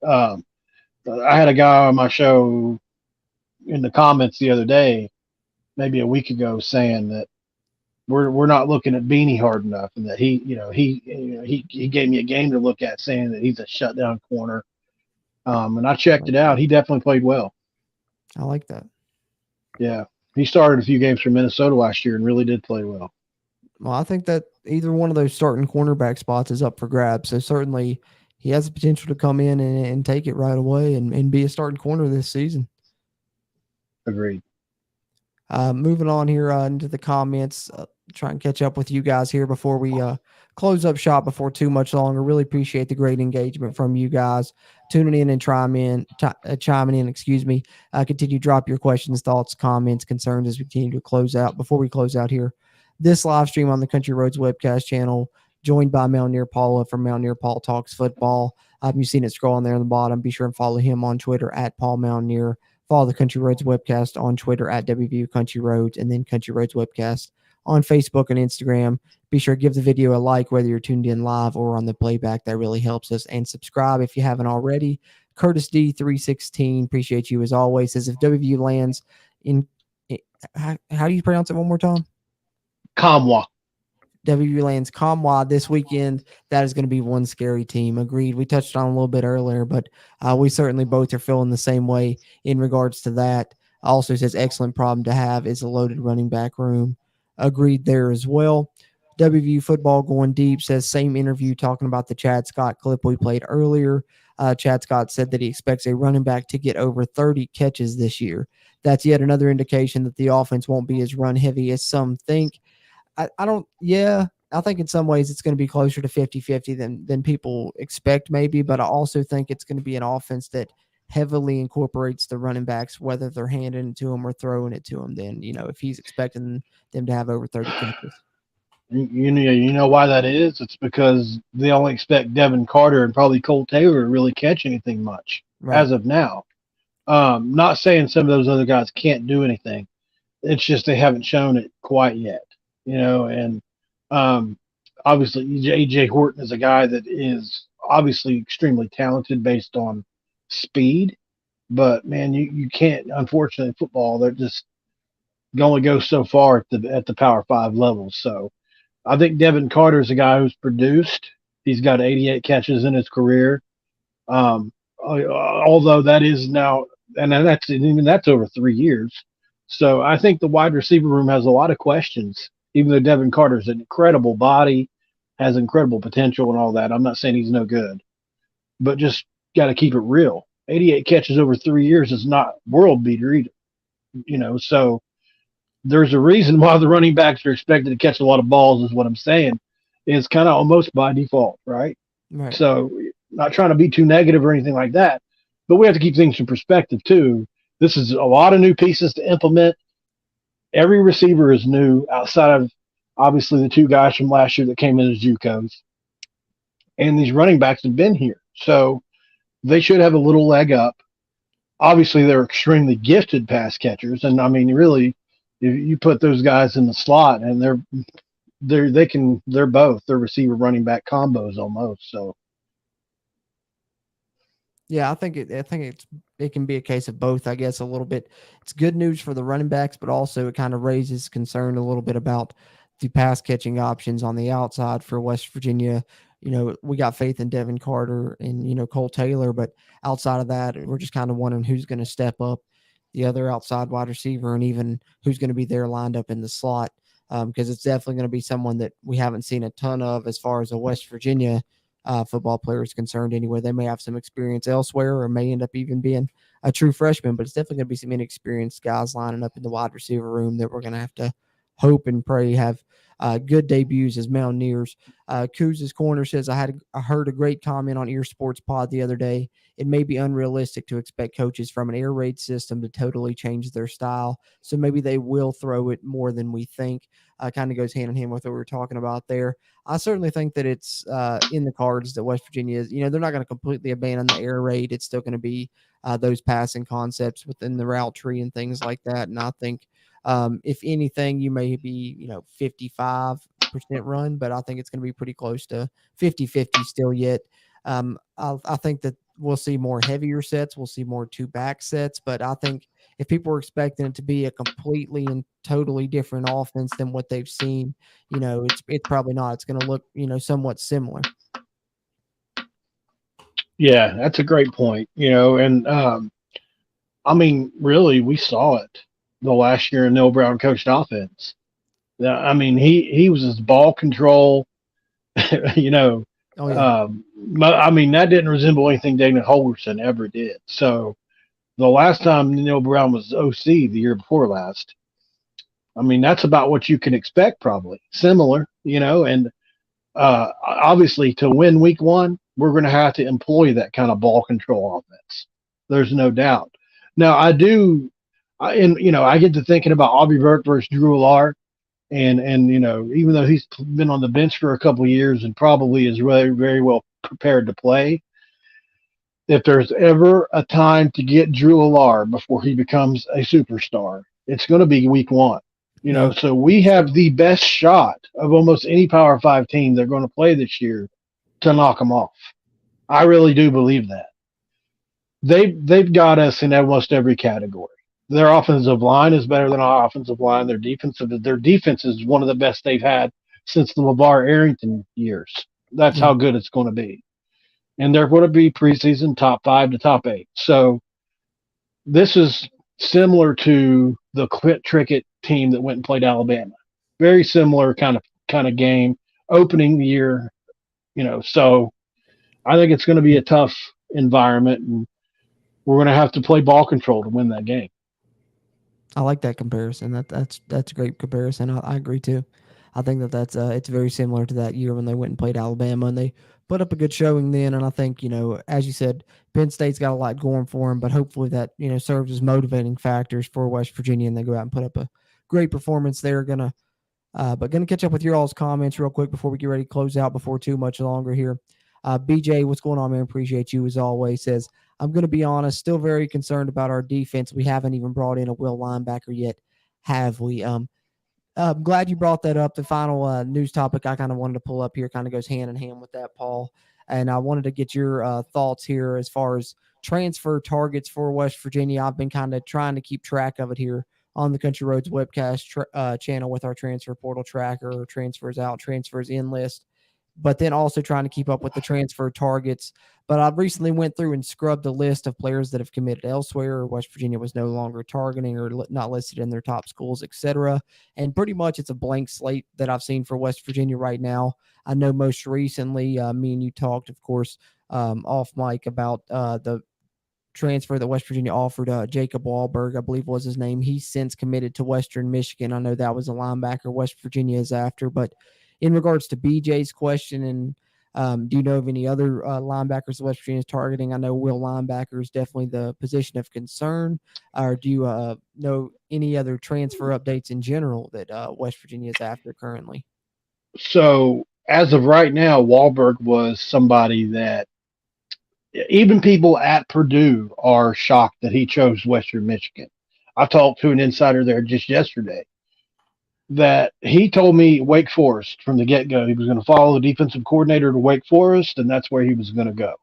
I had a guy on my show in the comments the other day, maybe a week ago, saying that we're not looking at Beanie hard enough, and that he gave me a game to look at, saying that he's a shutdown corner. And I checked it out. He definitely played well. I like that. Yeah. He started a few games for Minnesota last year and really did play well. Well, I think that either one of those starting cornerback spots is up for grabs. So certainly he has the potential to come in and take it right away and be a starting corner this season. Agreed. Moving on here into the comments, try and catch up with you guys here before we close up shop before too much longer. Really appreciate the great engagement from you guys tuning in and chiming in. Continue to drop your questions, thoughts, comments, concerns as we continue to close out. Before we close out here, this live stream on the Country Roads webcast channel, joined by Mountaineer Paul from Mountaineer Paul Talks Football. You've seen it scrolling there on the bottom. Be sure and follow him on Twitter at Paul Mountaineer. Follow the Country Roads webcast on Twitter at WVU Country Roads, and then Country Roads webcast on Facebook and Instagram. Be sure to give the video a like, whether you're tuned in live or on the playback. That really helps us. And subscribe if you haven't already. Curtis D316, appreciate you as always. Says if WVU lands in, how do you pronounce it one more time? Kamwa. WVU lands Kamwa this weekend. That is going to be one scary team. Agreed. We touched on a little bit earlier, but we certainly both are feeling the same way in regards to that. Also says excellent problem to have is a loaded running back room. Agreed there as well. WVU Football Going Deep says same interview talking about the Chad Scott clip we played earlier. Chad Scott said that he expects a running back to get over 30 catches this year. That's yet another indication that the offense won't be as run heavy as some think. I think in some ways it's going to be closer to 50-50 than people expect maybe, but I also think it's going to be an offense that heavily incorporates the running backs, whether they're handing it to them or throwing it to them. Then, if he's expecting them to have over 30 catches. You know why that is? It's because they only expect Devin Carter and probably Cole Taylor to really catch anything much as of now. Not saying some of those other guys can't do anything. It's just they haven't shown it quite yet, and obviously AJ Horton is a guy that is obviously extremely talented based on speed, but man, you can't, unfortunately, in football, they're just only go so far at the Power 5 level. So I think Devin Carter is a guy who's produced. He's got 88 catches in his career. Although that is now, and that's over 3 years. So I think the wide receiver room has a lot of questions, even though Devin Carter's an incredible body, has incredible potential and all that. I'm not saying he's no good, but just got to keep it real. 88 catches over 3 years is not world beater either, so there's a reason why the running backs are expected to catch a lot of balls is what I'm saying. It's kind of almost by default, right? So not trying to be too negative or anything like that, but we have to keep things in perspective too. This is a lot of new pieces to implement. Every receiver is new outside of obviously the 2 guys from last year that came in as JUCOs. And these running backs have been here. So they should have a little leg up. Obviously, they're extremely gifted pass catchers. And I mean, really, if you put those guys in the slot and they're both, they're receiver running back combos almost. So yeah, I think it can be a case of both, I guess, a little bit. It's good news for the running backs, but also it kind of raises concern a little bit about the pass catching options on the outside for West Virginia. We got faith in Devin Carter and, Cole Taylor, but outside of that, we're just kind of wondering who's going to step up the other outside wide receiver and even who's going to be there lined up in the slot. Because it's definitely going to be someone that we haven't seen a ton of as far as a West Virginia football player is concerned anyway. They may have some experience elsewhere or may end up even being a true freshman, but it's definitely going to be some inexperienced guys lining up in the wide receiver room that we're going to have to hope and pray have good debuts as Mountaineers. Kuz's Corner says, I heard a great comment on Ear Sports Pod the other day. It may be unrealistic to expect coaches from an air raid system to totally change their style. So maybe they will throw it more than we think. Kind of goes hand in hand with what we were talking about there. I certainly think that it's in the cards that West Virginia is, they're not going to completely abandon the air raid. It's still going to be those passing concepts within the route tree and things like that. And I think if anything, you may be, 55% run, but I think it's going to be pretty close to 50-50 still yet. I think that we'll see more heavier sets. We'll see more 2-back sets, but I think if people are expecting it to be a completely and totally different offense than what they've seen, it's probably not. It's going to look, somewhat similar. Yeah, that's a great point, and I mean, really, we saw it the last year in Neil Brown coached offense. I mean, he was his ball control, Oh, yeah. I mean, that didn't resemble anything Dana Holgerson ever did. So the last time Neil Brown was OC the year before last, I mean, that's about what you can expect, probably similar, and obviously to win week 1, we're going to have to employ that kind of ball control offense. There's no doubt. Now I get to thinking about Aubrey Burke versus Drew Allard. And even though he's been on the bench for a couple of years and probably is very, very well prepared to play, if there's ever a time to get Drew Allard before he becomes a superstar, it's going to be week 1. So we have the best shot of almost any Power 5 team they're going to play this year to knock them off. I really do believe that. They've got us in almost every category. Their offensive line is better than our offensive line. Their defense is one of the best they've had since the LeVar Arrington years. That's how good it's going to be. And they're going to be preseason top 5 to top 8. So this is similar to the Quit Trickett team that went and played Alabama. Very similar kind kind of game opening the year, so I think it's going to be a tough environment, and we're going to have to play ball control to win that game. I like that comparison. That's a great comparison. I agree too. I think that's it's very similar to that year when they went and played Alabama and they put up a good showing then. And I think, as you said, Penn State's got a lot going for them, but hopefully that, serves as motivating factors for West Virginia and they go out and put up a great performance. They're gonna catch up with your all's comments real quick before we get ready to close out before too much longer here. BJ, what's going on, man? Appreciate you as always. Says, I'm going to be honest, still very concerned about our defense. We haven't even brought in a will linebacker yet, have we? I'm glad you brought that up. The final news topic I kind of wanted to pull up here kind of goes hand in hand with that, Paul. And I wanted to get your thoughts here as far as transfer targets for West Virginia. I've been kind of trying to keep track of it here on the Country Roads webcast channel with our transfer portal tracker, transfers out, transfers in list, but then also trying to keep up with the transfer targets. But I recently went through and scrubbed the list of players that have committed elsewhere, or West Virginia was no longer targeting or not listed in their top schools, etc. And pretty much it's a blank slate that I've seen for West Virginia right now. I know most recently, me and you talked, of course, off mic about the transfer that West Virginia offered, Jacob Wahlberg, I believe was his name. He's since committed to Western Michigan. I know that was a linebacker West Virginia is after, but in regards to BJ's question, and do you know of any other linebackers West Virginia is targeting? I know will linebacker is definitely the position of concern. Or do you know any other transfer updates in general that West Virginia is after currently? So as of right now, Wahlberg was somebody that even people at Purdue are shocked that he chose Western Michigan. I talked to an insider there just yesterday that he told me Wake Forest from the get-go. He was going to follow the defensive coordinator to Wake Forest, and that's where he was going to go.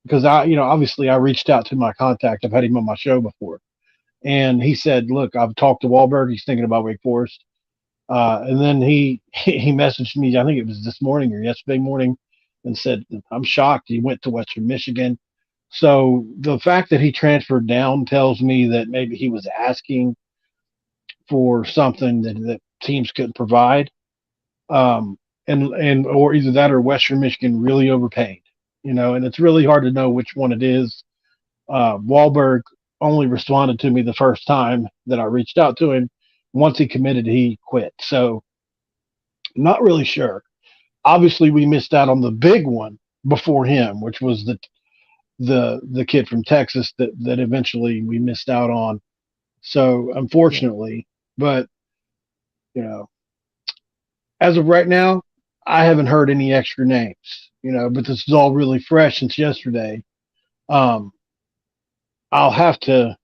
Because obviously I reached out to my contact. I've had him on my show before. And he said, look, I've talked to Wahlberg. He's thinking about Wake Forest. And then he messaged me, I think it was this morning or yesterday morning, and said, I'm shocked he went to Western Michigan. So the fact that he transferred down tells me that maybe he was asking for something that teams couldn't provide. And or either that or Western Michigan really overpaid, and it's really hard to know which one it is. Wahlberg only responded to me the first time that I reached out to him. Once he committed, he quit. So I'm not really sure. Obviously, we missed out on the big one before him, which was the kid from Texas that eventually we missed out on. So unfortunately, but as of right now, I haven't heard any extra names. But this is all really fresh since yesterday. I'll have to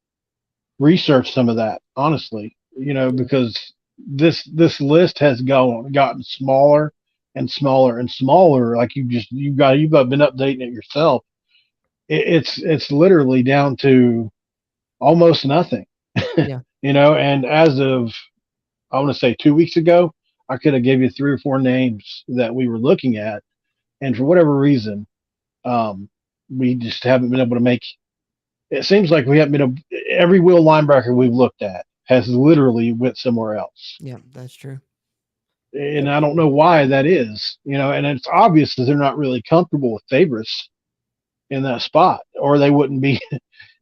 research some of that, honestly, because this list has gotten smaller and smaller and smaller. Like you've been updating it yourself. It's literally down to almost nothing. Yeah. And as of, I want to say 2 weeks ago, I could have gave you 3 or 4 names that we were looking at. And for whatever reason, we just haven't been able to make. It seems like we haven't been every will linebacker we've looked at has literally went somewhere else. Yeah, that's true. And I don't know why that is, and it's obvious that they're not really comfortable with favorites in that spot, or they wouldn't be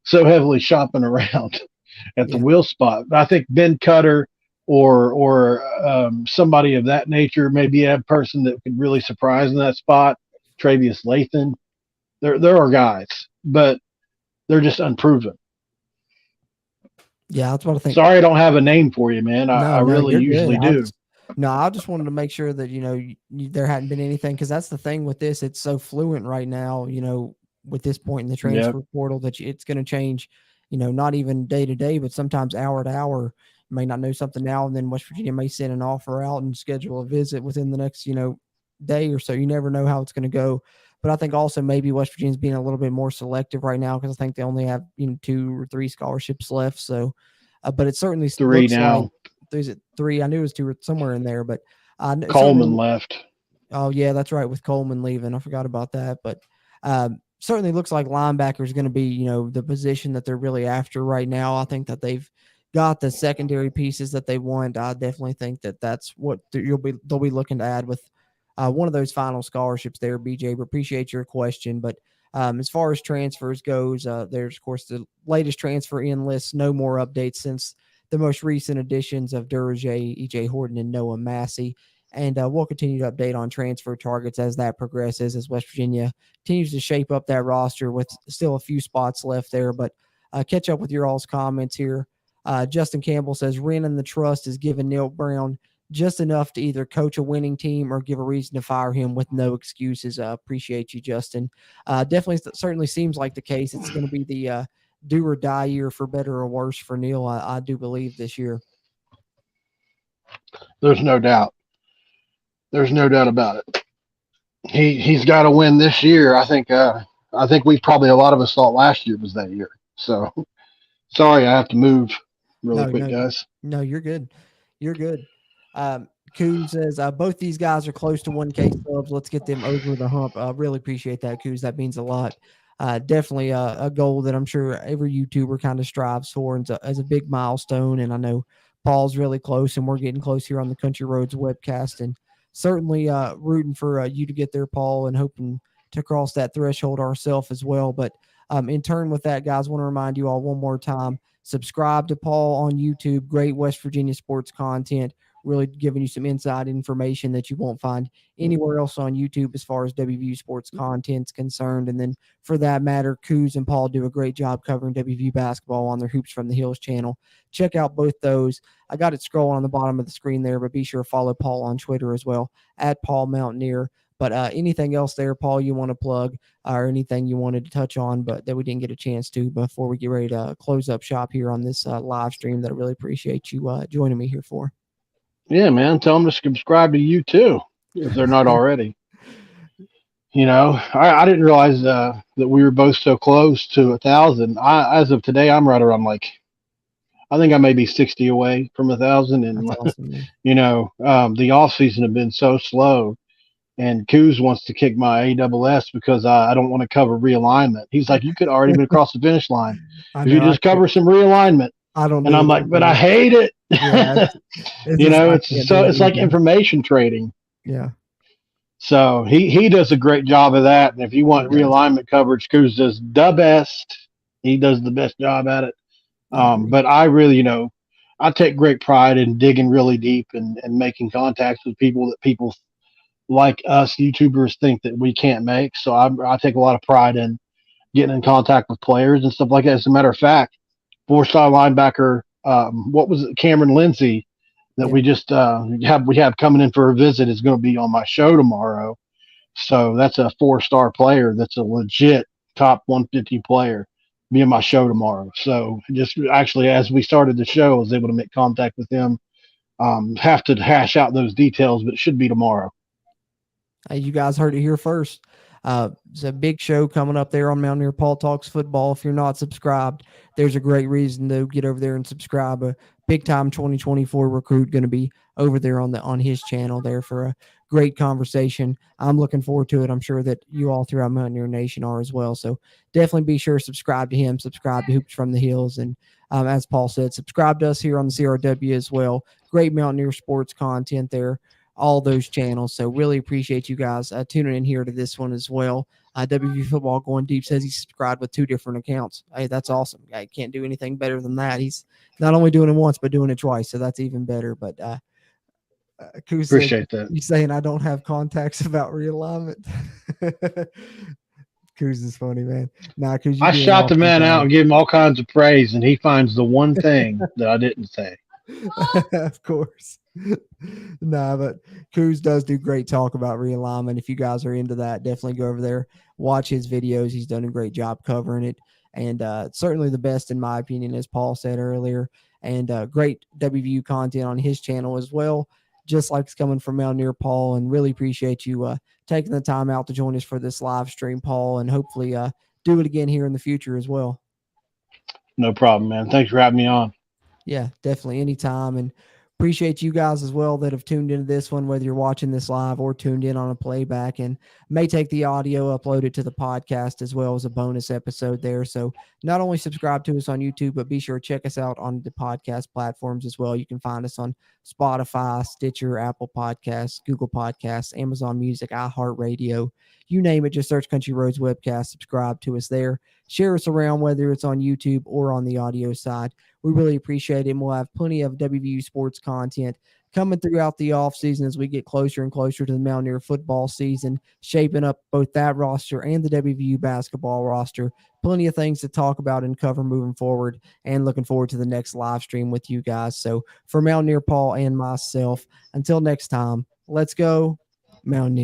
so heavily shopping around at the will spot. I think Ben Cutter or somebody of that nature, maybe a person that could really surprise in that spot, Travius Lathan. There are guys, but they're just unproven. Yeah, that's what I think. Sorry, I don't have a name for you, man. I really usually do. I just wanted to make sure that, there hadn't been anything, because that's the thing with this. It's so fluent right now, with this point in the transfer portal that it's going to change, not even day to day, but sometimes hour to hour. You may not know something now, and then West Virginia may send an offer out and schedule a visit within the next, day or so. You never know how it's going to go. But I think also maybe West Virginia's being a little bit more selective right now, because I think they only have 2 or 3 scholarships left. So, but it certainly 3 now. Is it 3? I knew it was 2 or somewhere in there, but Coleman left. Oh yeah, that's right, with Coleman leaving. I forgot about that, but certainly looks like linebacker is going to be the position that they're really after right now. I think that they've got the secondary pieces that they want, I definitely think that that's what they'll be looking to add with one of those final scholarships there, BJ. But appreciate your question. But as far as transfers goes, there's of course the latest transfer in list. No more updates since the most recent additions of Durajay, EJ Horton, and Noah Massey. And we'll continue to update on transfer targets as that progresses, as West Virginia continues to shape up that roster with still a few spots left there. But catch up with your all's comments here. Justin Campbell says, Wren and the trust is giving Neil Brown just enough to either coach a winning team or give a reason to fire him with no excuses. Appreciate you, Justin. Definitely, certainly seems like the case. It's going to be the do or die year for better or worse for Neil. I do believe this year. There's no doubt. There's no doubt about it. He's got to win this year. I think we probably, a lot of us thought last year was that year. So sorry, I have to move really quick, guys. No, you're good. You're good. Coos says both these guys are close to 1K subs. Let's get them over the hump. Really appreciate that, Coos. That means a lot. Definitely a goal that I'm sure every YouTuber kind of strives for as a big milestone. And I know Paul's really close, and we're getting close here on the Country Roads webcast. And certainly rooting for you to get there, Paul, and hoping to cross that threshold ourselves as well. But in turn with that, guys, want to remind you all one more time, subscribe to Paul on YouTube. Great West Virginia sports content, really giving you some inside information that you won't find anywhere else on YouTube as far as WVU sports content's concerned. And then for that matter, Coos and Paul do a great job covering WVU basketball on their Hoops from the Hills channel. Check out both those. I got it scrolling on the bottom of the screen there, but be sure to follow Paul on Twitter as well, at Paul Mountaineer. But anything else there, Paul, you want to plug or anything you wanted to touch on, but that we didn't get a chance to before we get ready to close up shop here on this live stream that I really appreciate you joining me here for. Yeah, man. Tell them to subscribe to you too, if they're not already. You know, I didn't realize that we were both so close to 1,000. As of today, I'm right around I think I may be 60 away from 1,000. And, awesome, you know, the off season have been so slow. And Coos wants to kick my AWS because I don't want to cover realignment. He's like, you could already been across the finish line if you just cover some realignment. I don't. And I'm like, but I hate it. Yeah, you know, it's like information trading. Yeah. So he does a great job of that. And if you want realignment coverage, Coos does the best. He does the best job at it. But I really, you know, I take great pride in digging really deep and making contacts with people that people like us YouTubers think that we can't make. So I take a lot of pride in getting in contact with players and stuff like that. As a matter of fact, 4-star linebacker, what was it, Cameron Lindsay, that we just we have coming in for a visit, is going to be on my show tomorrow. So that's a 4-star player. That's a legit top 150 player. Be on my show tomorrow. So just actually, as we started the show, I was able to make contact with him. Have to hash out those details, but it should be tomorrow. You guys heard it here first. It's a big show coming up there on Mountaineer Paul Talks Football. If you're not subscribed, there's a great reason to get over there and subscribe. A big-time 2024 recruit going to be over there on his channel there for a great conversation. I'm looking forward to it. I'm sure that you all throughout Mountaineer Nation are as well. So definitely be sure to subscribe to him, subscribe to Hoops from the Hills, and as Paul said, subscribe to us here on the CRW as well. Great Mountaineer sports content there. All those channels. So really appreciate you guys tuning in here to this one as well. WVU Football Going Deep says he's subscribed with 2 different accounts. Hey, that's awesome. I can't do anything better than that. He's not only doing it once, but doing it twice. So that's even better. But appreciate that. He's saying I don't have contacts about realignment. Coos is funny, man. Nah, I shot the man out and gave him all kinds of praise, and he finds the one thing that I didn't say. Of course. Nah, but Coos does do great talk about realignment. If you guys are into that, definitely go over there, watch his videos. He's done a great job covering it, and certainly the best in my opinion, as Paul said earlier, and great WVU content on his channel as well, just like it's coming from Mountaineer Paul. And really appreciate you taking the time out to join us for this live stream, Paul, and hopefully do it again here in the future as well. No problem, man. Thanks for having me on. Yeah, definitely anytime. And Appreciate you guys as well that have tuned into this one, whether you're watching this live or tuned in on a playback, and may take the audio, upload it to the podcast as well as a bonus episode there. So not only subscribe to us on YouTube, but be sure to check us out on the podcast platforms as well. You can find us on Spotify, Stitcher, Apple Podcasts, Google Podcasts, Amazon Music, iHeartRadio, you name it. Just search Country Roads Webcast, subscribe to us there, share us around, whether it's on YouTube or on the audio side. We really appreciate it, and we'll have plenty of WVU sports content coming throughout the offseason as we get closer and closer to the Mountaineer football season, shaping up both that roster and the WVU basketball roster. Plenty of things to talk about and cover moving forward, and looking forward to the next live stream with you guys. So for Mountaineer Paul and myself, until next time, let's go Mountaineer.